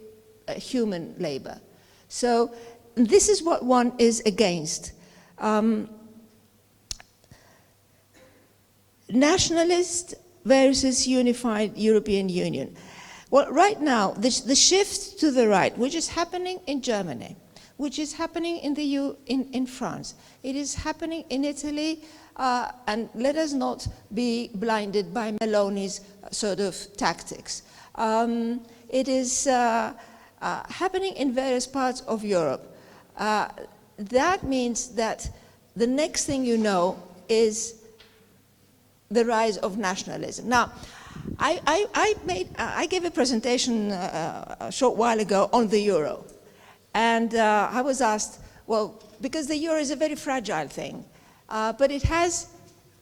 human labor. So this is what one is against. Nationalist versus unified European Union. Well, right now, the shift to the right, which is happening in Germany, which is happening in France, it is happening in Italy, and let us not be blinded by Meloni's sort of tactics. It is happening in various parts of Europe. That means that the next thing you know is the rise of nationalism. Now, I gave a presentation a short while ago on the euro, and I was asked, well, because the euro is a very fragile thing, but it has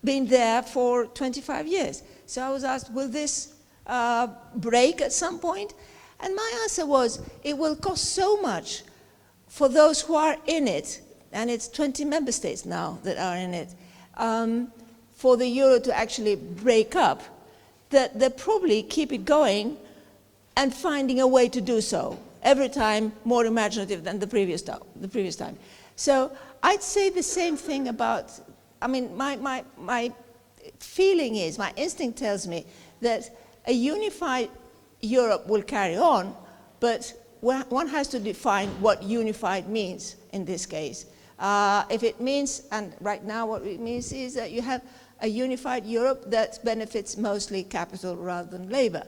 been there for 25 years. So I was asked, will this break at some point? And my answer was, it will cost so much for those who are in it, and it's 20 member states now that are in it, for the euro to actually break up, that they'll probably keep it going and finding a way to do so, every time more imaginative than the previous time. So I'd say the same thing about, I mean, my feeling is, my instinct tells me that a unified Europe will carry on, but one has to define what unified means in this case. If it means, and right now what it means is that you have a unified Europe that benefits mostly capital rather than labor.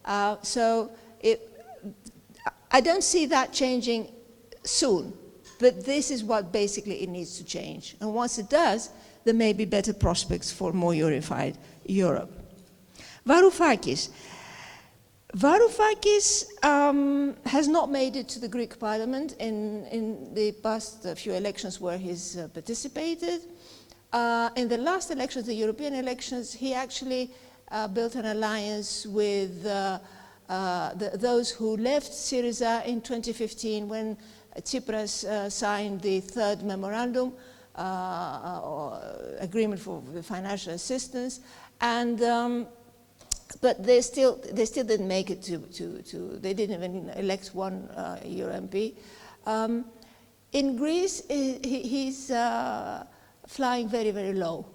So I don't see that changing soon, but this is what basically it needs to change. And once it does, there may be better prospects for more unified Europe. Varoufakis. Varoufakis has not made it to the Greek parliament in the past few elections where he's participated. In the last elections, the European elections, he actually built an alliance with those who left SYRIZA in 2015 when Tsipras signed the third memorandum or agreement for the financial assistance, and but they still didn't make it they didn't even elect one Euro MP. In Greece, he's flying very, very low.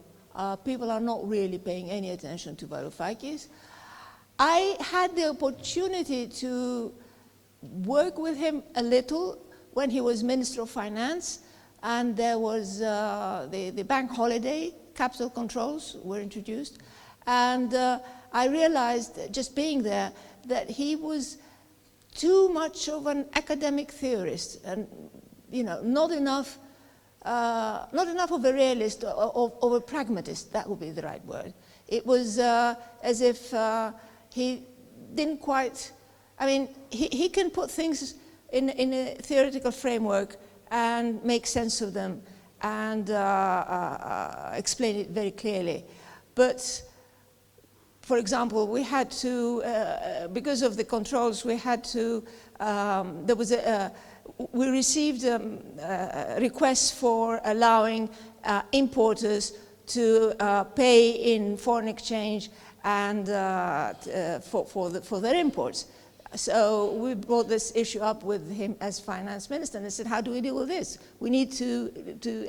People are not really paying any attention to Varoufakis. I had the opportunity to work with him a little when he was Minister of Finance, and there was the bank holiday, capital controls were introduced, and I realized, just being there, that he was too much of an academic theorist, and not enough of a realist or of a pragmatist. That would be the right word. It was as if he didn't quite. I mean, he can put things in a theoretical framework and make sense of them and explain it very clearly, but. For example, we had to, because of the controls, we had to, we received requests for allowing importers to pay in foreign exchange and for their imports. So we brought this issue up with him as finance minister, and I said, how do we deal with this? We need to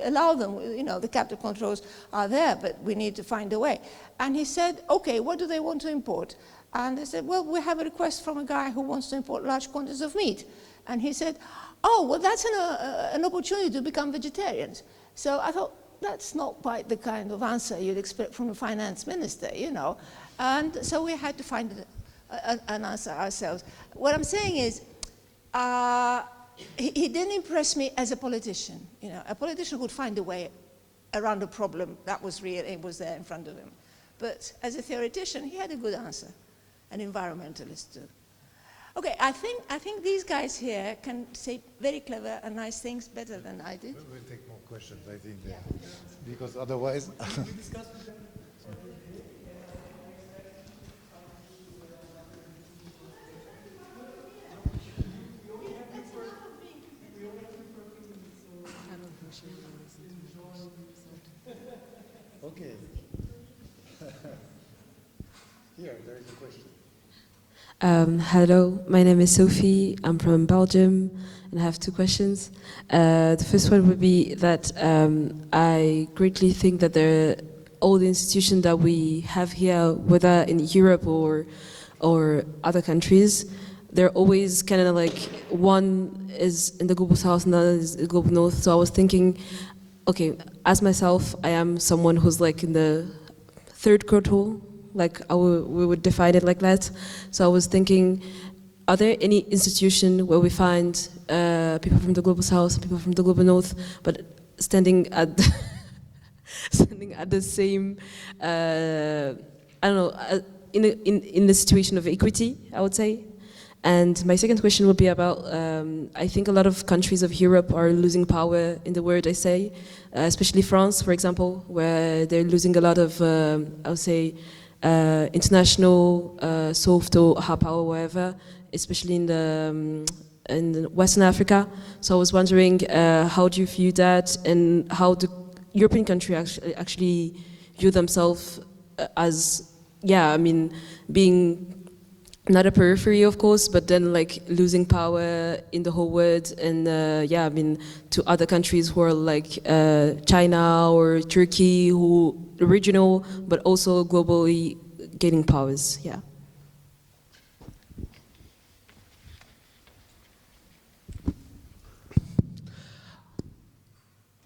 allow them, the capital controls are there, but we need to find a way. And he said, okay, what do they want to import? And they said, well, we have a request from a guy who wants to import large quantities of meat. And he said, oh, well, that's an opportunity to become vegetarians. So I thought, that's not quite the kind of answer you'd expect from a finance minister, And so we had to find an answer ourselves. What I'm saying is, he didn't impress me as a politician. A politician would find a way around a problem that was real, it was there in front of him. But as a theoretician, he had a good answer, an environmentalist too. Okay, I think these guys here can say very clever and nice things better than I did. We'll take more questions, I think, because otherwise. Okay. Here, there is a question. Hello, my name is Sophie. I'm from Belgium, and I have two questions. The first one would be that I greatly think that all the institutions that we have here, whether in Europe or other countries, they're always kind of like one is in the global south and the other is in the global north. So I was thinking, okay, as myself, I am someone who's like in the third quartile, like we would define it like that. So I was thinking, are there any institution where we find people from the global south, people from the global north, but standing at the same, I don't know, in the situation of equity, I would say. And my second question would be about, I think a lot of countries of Europe are losing power in the word I say, especially France, for example, where they're losing a lot of, I would say, international soft or hard power, wherever, especially in Western Africa. So I was wondering, how do you view that, and how the European countries actually view themselves as, being not a periphery, of course, but then like losing power in the whole world, and to other countries who are like China or Turkey, who are regional but also globally gaining powers. Yeah.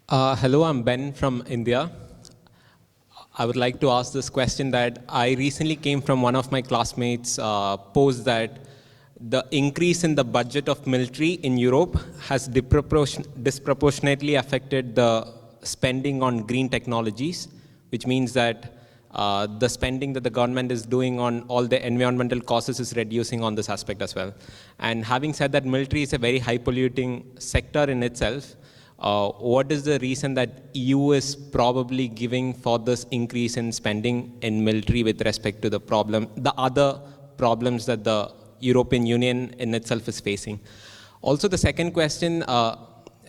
Hello, I'm Ben from India. I would like to ask this question that I recently came from one of my classmates posed that the increase in the budget of military in Europe has disproportionately affected the spending on green technologies, which means that the spending that the government is doing on all the environmental causes is reducing on this aspect as well. And having said that, military is a very high polluting sector in itself. What is the reason that EU is probably giving for this increase in spending in military with respect to the other problems that the European Union in itself is facing? Also, the second question,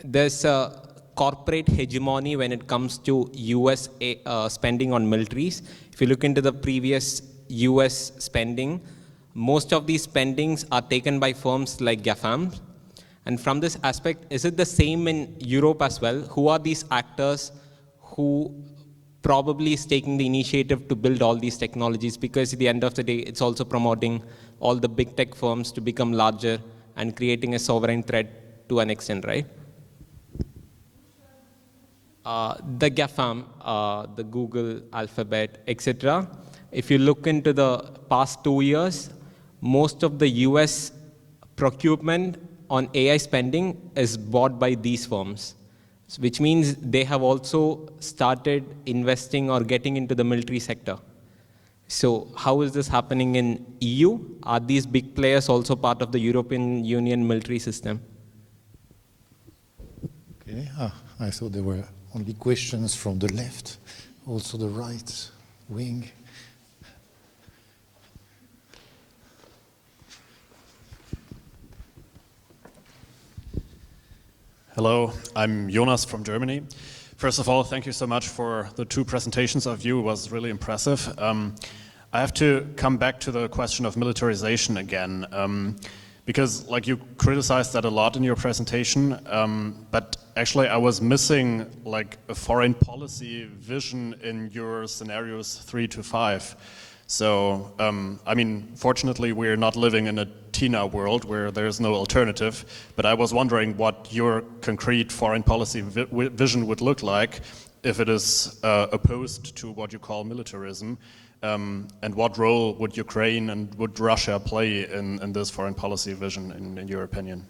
there's a corporate hegemony when it comes to US spending on militaries. If you look into the previous US spending, most of these spendings are taken by firms like GAFAM. And from this aspect, is it the same in Europe as well? Who are these actors who probably is taking the initiative to build all these technologies? Because at the end of the day, it's also promoting all the big tech firms to become larger and creating a sovereign threat to an extent, right? The GAFAM, the Google, Alphabet, etc. If you look into the past 2 years, most of the US procurement on AI spending is bought by these firms, which means they have also started investing or getting into the military sector. So how is this happening in EU? Are these big players also part of the European Union military system? Okay, I thought there were only questions from the left, also the right wing. Hello, I'm Jonas from Germany. First of all, thank you so much for the 2 presentations of you. It was really impressive. I have to come back to the question of militarization again, because like you criticized that a lot in your presentation, but actually I was missing like a foreign policy vision in your scenarios 3 to 5. So, I mean, fortunately, we're not living in a TINA world where there's no alternative, but I was wondering what your concrete foreign policy vision would look like if it is opposed to what you call militarism, and what role would Ukraine and would Russia play in this foreign policy vision, in your opinion?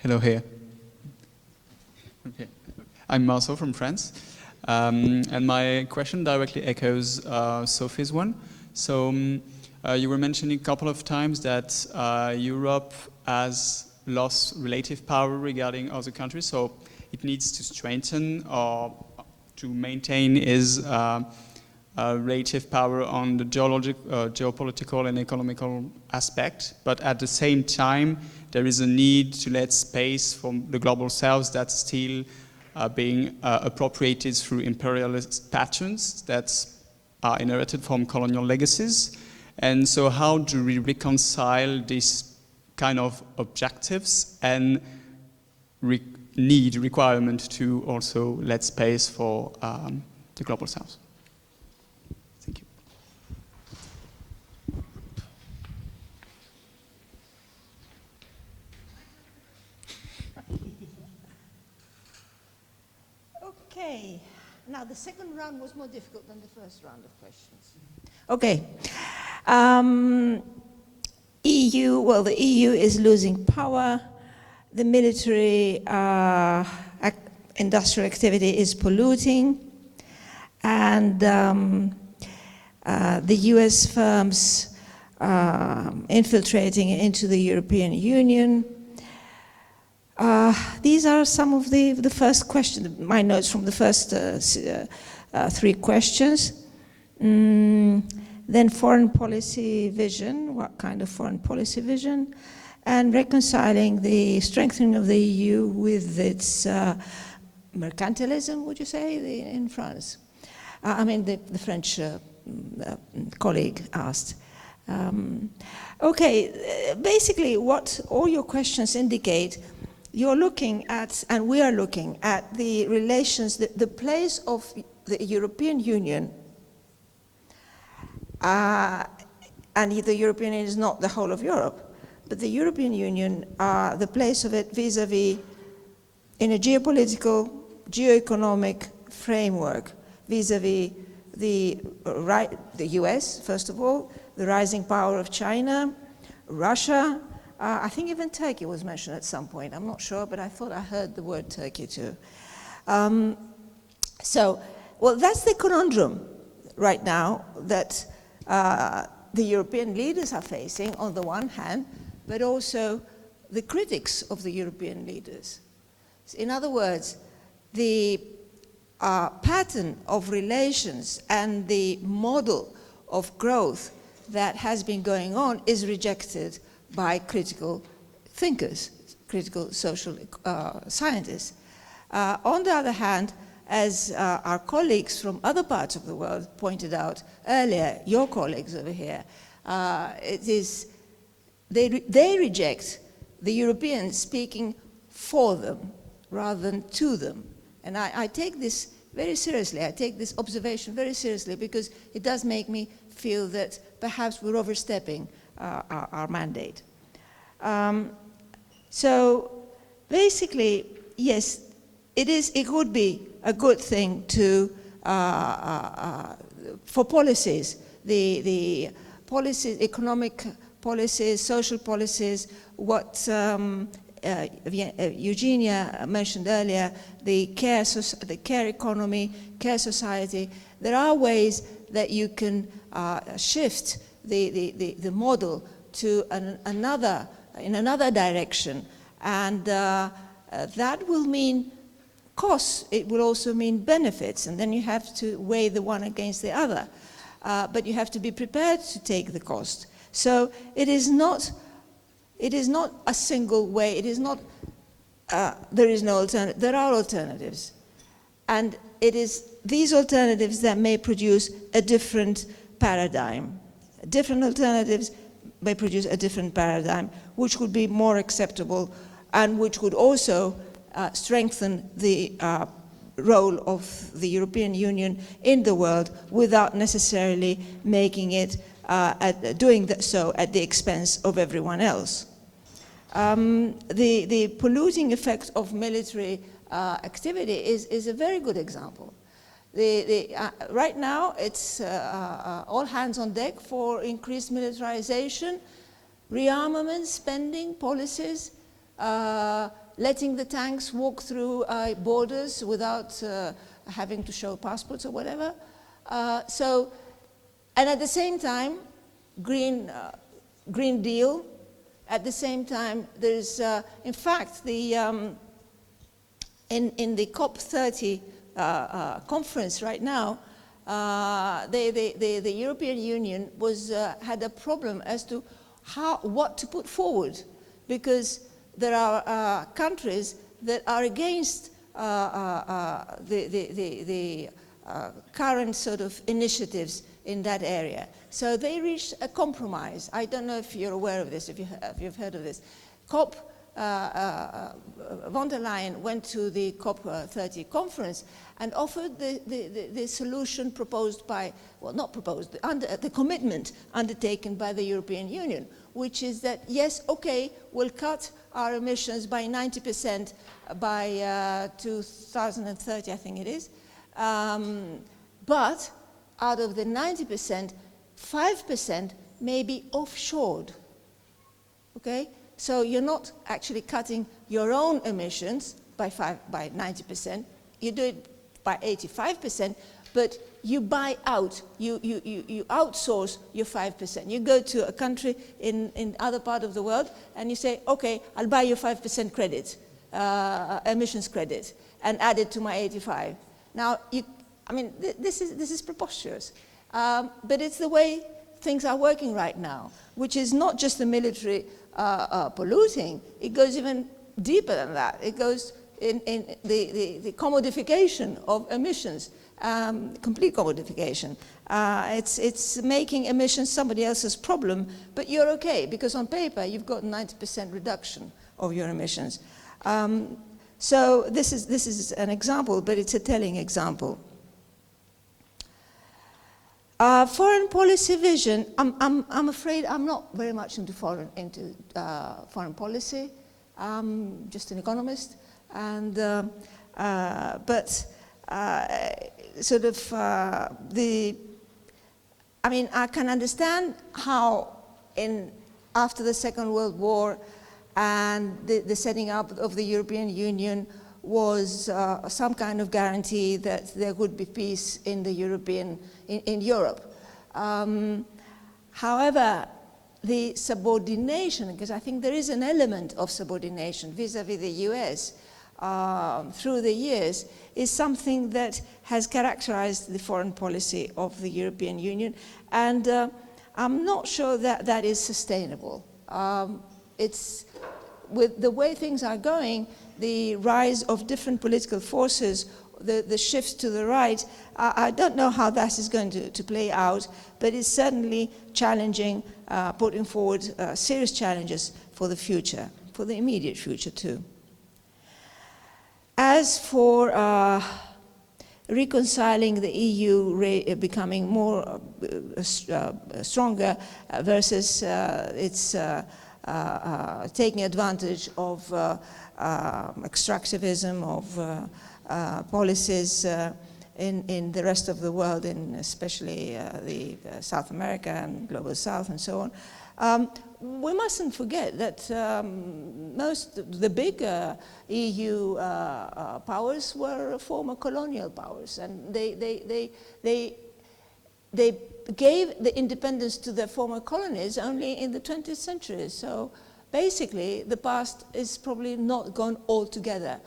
Hello here. Okay. I'm Marceau from France. And my question directly echoes Sophie's one. So you were mentioning a couple of times that Europe has lost relative power regarding other countries, so it needs to strengthen or to maintain its relative power on the geopolitical and economical aspect, but at the same time there is a need to let space for the global south that's still being appropriated through imperialist patterns that are inherited from colonial legacies. And so how do we reconcile these kind of objectives and requirement to also let space for the global south? Thank you. Okay, now the second round was more difficult than the first round of questions. Okay, the EU is losing power, the military industrial activity is polluting, and the US firms infiltrating into the European Union. These are some of the first questions, my notes from the first 3 questions. Then foreign policy vision, what kind of foreign policy vision? And reconciling the strengthening of the EU with its mercantilism, would you say, in France? I mean, the French colleague asked. Okay, basically what all your questions indicate, you're looking at, and we are looking at the relations, the place of the European Union, and the European Union is not the whole of Europe, but the European Union, the place of it vis-à-vis in a geopolitical, geoeconomic framework, vis-à-vis the US, first of all, the rising power of China, Russia, I think even Turkey was mentioned at some point. I'm not sure, but I thought I heard the word Turkey too. Well, that's the conundrum right now that the European leaders are facing on the one hand, but also the critics of the European leaders. In other words, the pattern of relations and the model of growth that has been going on is rejected by critical thinkers, critical social scientists. On the other hand, as our colleagues from other parts of the world pointed out earlier, your colleagues over here, they reject the Europeans speaking for them rather than to them. And I take this very seriously. I take this observation very seriously because it does make me feel that perhaps we're overstepping our mandate. So basically, yes, it would be a good thing to, for policies, the policies, economic policies, social policies, what Eugenia mentioned earlier, the care economy, care society. There are ways that you can shift the model to in another direction, and that will mean costs. It will also mean benefits, and then you have to weigh the one against the other. But you have to be prepared to take the cost. So it is not a single way. It is not, there is no alternative. There are alternatives. And it is these alternatives that may produce a different paradigm. Different alternatives may produce a different paradigm, which would be more acceptable and which would also strengthen the role of the European Union in the world without necessarily making it doing so at the expense of everyone else. The polluting effect of military activity is a very good example. Right now, it's all hands on deck for increased militarization, rearmament, spending policies, letting the tanks walk through borders without having to show passports or whatever. And at the same time, Green Deal. At the same time, there's, in fact, in the COP30 conference right now, the European Union had a problem as to what to put forward, because there are countries that are against the current sort of initiatives in that area. So they reached a compromise. I don't know if you're aware of this, if you've heard of this. von der Leyen went to the COP30 conference and offered the solution proposed by, well, not proposed, the commitment undertaken by the European Union, which is that, yes, okay, we'll cut our emissions by 90% by 2030, I think it is. But out of the 90%, 5% may be offshored, okay? So you're not actually cutting your own emissions by 90%, you do it by 85%, but you buy out, you outsource your 5%. You go to a country in other part of the world and you say, okay, I'll buy your 5% credit, emissions credit, and add it to my 85. Now, I mean, this is preposterous. But it's the way things are working right now, which is not just the military polluting, it goes even deeper than that. It goes in the commodification of emissions, complete commodification. It's making emissions somebody else's problem, but you're okay, because on paper you've got 90% reduction of your emissions. So this is an example, but it's a telling example. Foreign policy vision. I'm afraid I'm not very much into foreign policy. I'm just an economist, and I mean, I can understand how after the Second World War and the setting up of the European Union was some kind of guarantee that there would be peace in in Europe. However, the subordination, because I think there is an element of subordination vis-à-vis the US through the years, is something that has characterized the foreign policy of the European Union, and I'm not sure that that is sustainable. It's with the way things are going, the rise of different political forces, the shifts to the right, I don't know how that is going to play out, but it's certainly challenging, putting forward serious challenges for the future, for the immediate future too. As for reconciling the EU becoming more stronger versus its taking advantage of extractivism, of policies in the rest of the world, especially South America and Global South and so on. We mustn't forget that the big EU powers were former colonial powers, and they gave the independence to their former colonies only in the 20th century. So basically, the past is probably not gone altogether.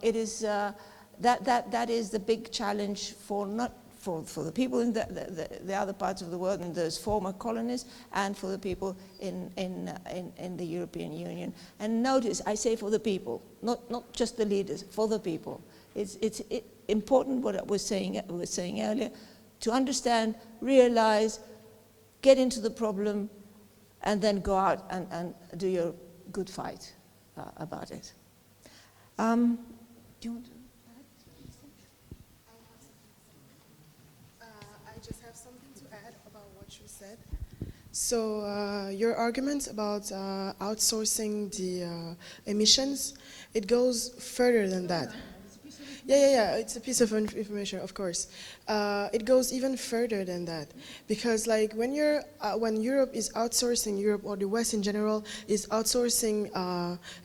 It is that is the big challenge for the people in the other parts of the world, in those former colonies, and for the people in the European Union. And notice, I say for the people, not just the leaders, for the people. It's important what I was saying earlier, to understand, realize, get into the problem, and then go out and do your good fight about it. Do you want to add? I just have something to add about what you said. So your argument about outsourcing the emissions, it goes further than that. Yeah, it's a piece of information, of course. It goes even further than that, because like when Europe is outsourcing, Europe or the West in general is outsourcing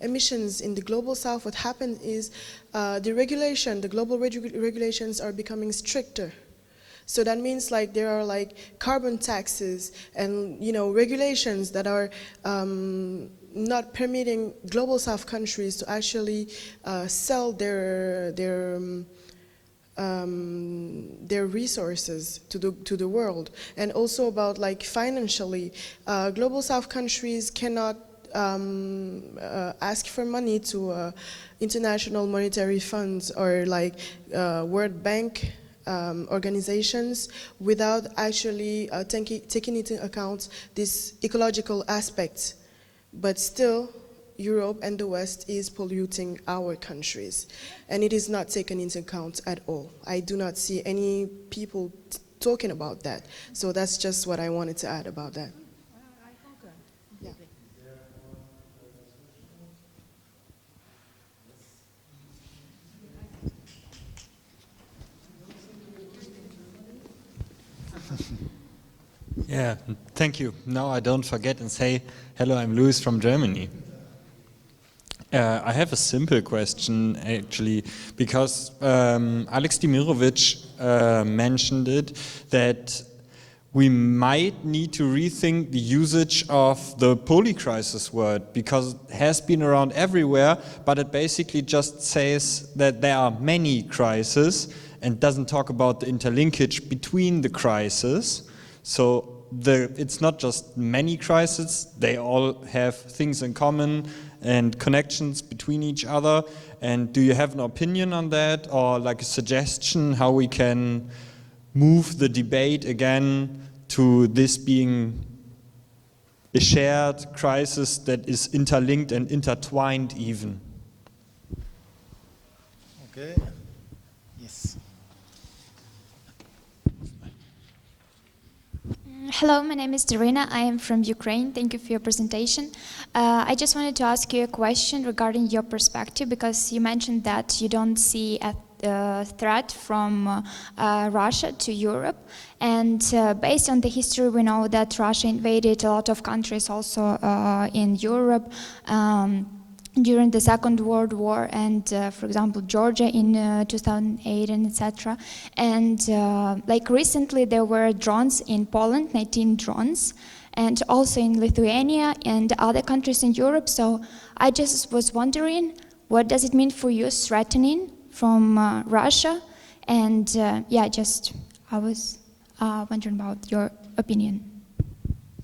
emissions in the global south, what happened is the global regulations are becoming stricter. So that means like there are like carbon taxes and regulations that are not permitting global south countries to actually sell their resources to the world. And also about like financially, global south countries cannot ask for money to international monetary funds or like World Bank organizations without actually taking into account this ecological aspect. But still, Europe and the West is polluting our countries, and it is not taken into account at all. I do not see any people talking about that. So that's just what I wanted to add about that. Yeah. Yeah, thank you. Now I don't forget and say, hello, I'm Luis from Germany. I have a simple question, actually, because Alex Dimirovic mentioned it, that we might need to rethink the usage of the polycrisis word, because it has been around everywhere, but it basically just says that there are many crises and doesn't talk about the interlinkage between the crises. So it's not just many crises, they all have things in common and connections between each other. And do you have an opinion on that, or like a suggestion how we can move the debate again to this being a shared crisis that is interlinked and intertwined even? Hello, my name is Darina. I am from Ukraine. Thank you for your presentation. I just wanted to ask you a question regarding your perspective, because you mentioned that you don't see a threat from Russia to Europe. And based on the history, we know that Russia invaded a lot of countries also in Europe during the Second World War, and for example Georgia in 2008 and etc. And like recently there were drones in Poland, 19 drones, and also in Lithuania and other countries in Europe. So I just was wondering, what does it mean for you threatening from Russia? And yeah, just I was wondering about your opinion.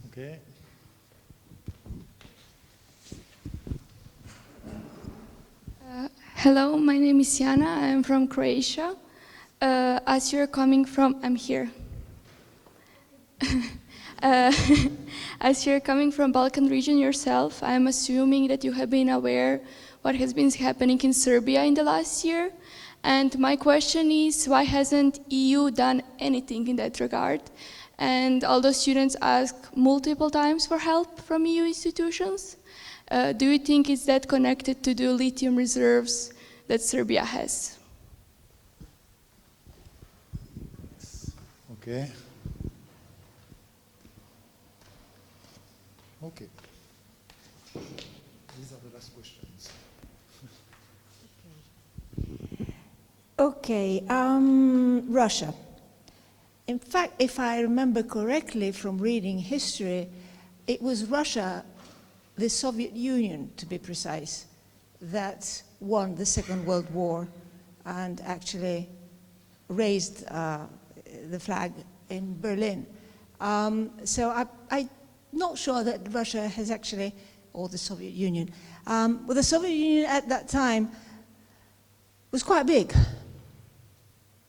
Okay. Hello, my name is Jana. I am from Croatia. As you're coming from, I'm here. As you're coming from Balkan region yourself, I'm assuming that you have been aware what has been happening in Serbia in the last year. And my question is, why hasn't EU done anything in that regard? And although students ask multiple times for help from EU institutions, do you think it's that connected to the lithium reserves that Serbia has? Okay. Okay. These are the last questions. Okay, Russia. In fact, if I remember correctly from reading history, it was Russia, the Soviet Union to be precise, that won the Second World War and actually raised the flag in Berlin. So I'm not sure that Russia has actually, or the Soviet Union, well, the Soviet Union at that time was quite big.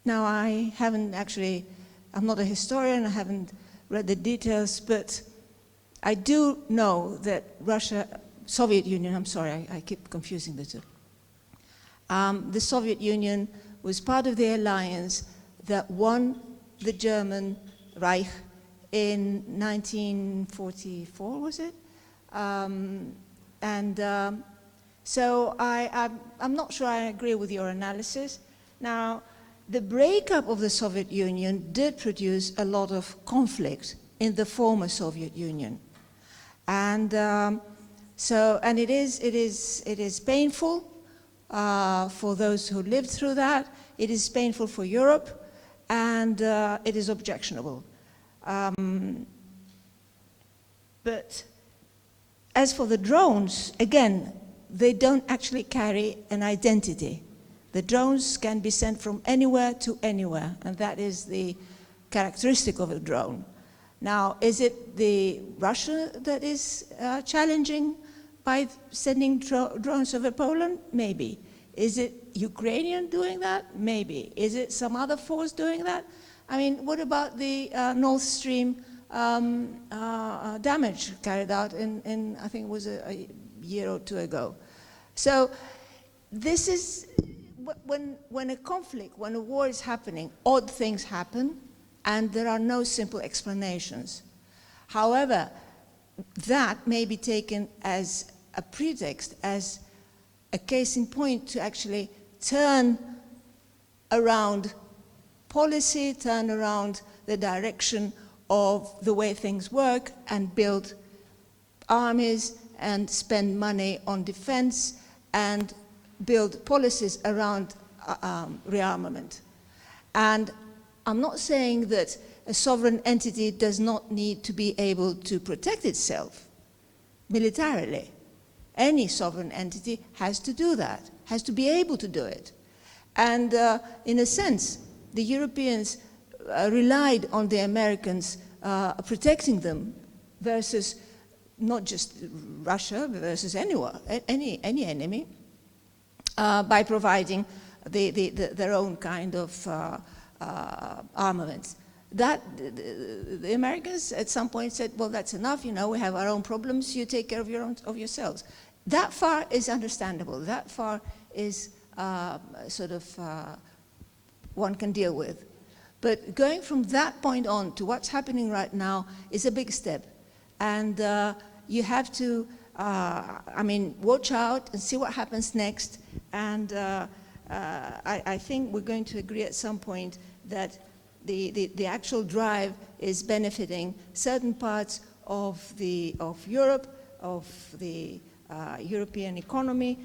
Now I haven't actually, I'm not a historian, I haven't read the details, but I do know that Russia, Soviet Union, I'm sorry, I keep confusing the two. The Soviet Union was part of the alliance that won the German Reich in 1944, was it? So I'm not sure I agree with your analysis. Now, the breakup of the Soviet Union did produce a lot of conflict in the former Soviet Union. And it is painful for those who lived through that. It is painful for Europe, and it is objectionable. But as for the drones, again, they don't actually carry an identity. The drones can be sent from anywhere to anywhere, and that is the characteristic of a drone. Now, is it the Russia that is challenging by sending drones over Poland? Maybe. Is it Ukrainian doing that? Maybe. Is it some other force doing that? I mean, what about the Nord Stream damage carried out in I think it was a year or two ago? So this is, when a conflict, when a war is happening, odd things happen, and there are no simple explanations. However, that may be taken as a pretext, as a case in point to actually turn around policy, turn around the direction of the way things work, and build armies and spend money on defense and build policies around rearmament. And I'm not saying that a sovereign entity does not need to be able to protect itself militarily. Any sovereign entity has to do that, has to be able to do it. And in a sense, the Europeans relied on the Americans protecting them versus not just Russia, versus anyone, any enemy, by providing their own kind of armaments. That the Americans at some point said, well, that's enough, you know, we have our own problems, you take care of yourselves. That far is understandable, that far is one can deal with. But going from that point on to what's happening right now is a big step. And you have to, watch out and see what happens next. And I think we're going to agree at some point that the actual drive is benefiting certain parts of Europe, of the European economy,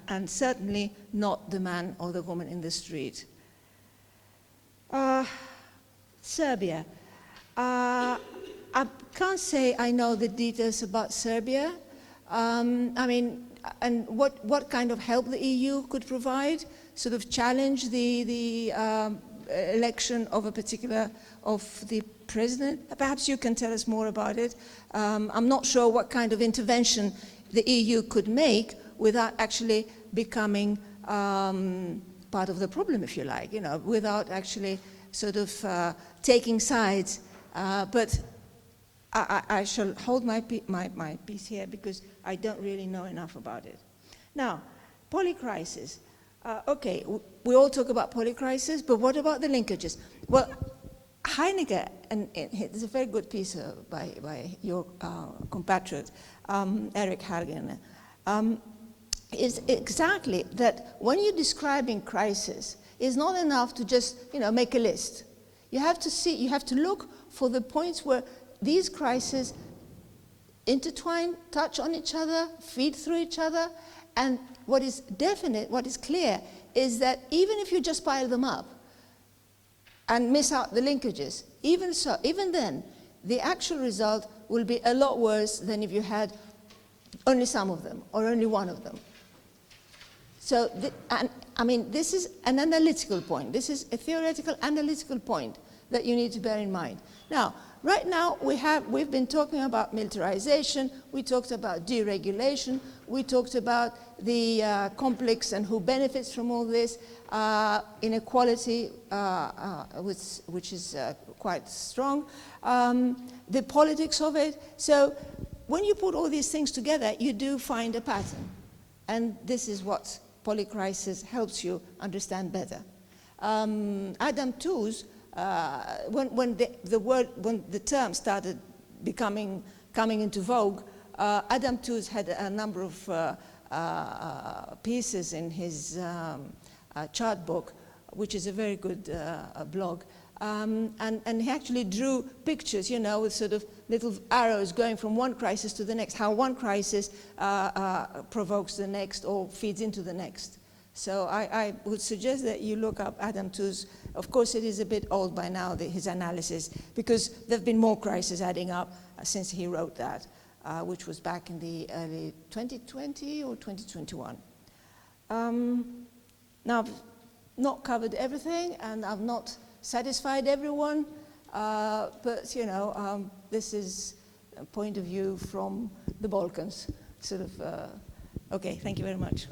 and certainly not the man or the woman in the street. Serbia. I can't say I know the details about Serbia. And what kind of help the EU could provide, sort of challenge the election of the president. Perhaps you can tell us more about it. I'm not sure what kind of intervention the EU could make without actually becoming part of the problem, if you like, without actually sort of taking sides. But I shall hold my peace here because I don't really know enough about it. Now, polycrisis. Okay, we all talk about polycrisis, but what about the linkages? Well, Heidegger, and there's a very good piece by your compatriot, Eric Hagen, is exactly that when you're describing crisis, it's not enough to just make a list. You have to look for the points where these crises intertwine, touch on each other, feed through each other, and what is definite, what is clear, is that even if you just pile them up and miss out the linkages, even then, the actual result will be a lot worse than if you had only some of them or only one of them. So, this is an analytical point. This is a theoretical analytical point that you need to bear in mind. Now, right now, we've been talking about militarization, we talked about deregulation, we talked about the conflicts and who benefits from all this, inequality, which is quite strong, the politics of it. So when you put all these things together, you do find a pattern. And this is what polycrisis helps you understand better. Adam Tooze, when the term started coming into vogue, Adam Tooze had a number of pieces in his chart book, which is a very good blog, and he actually drew pictures, with sort of little arrows going from one crisis to the next, how one crisis provokes the next or feeds into the next. So I would suggest that you look up Adam Tooze. Of course, it is a bit old by now, his analysis, because there have been more crises adding up since he wrote that, which was back in the early 2020 or 2021. Now, I've not covered everything, and I've not satisfied everyone, but, this is a point of view from the Balkans, sort of. Okay, thank you very much.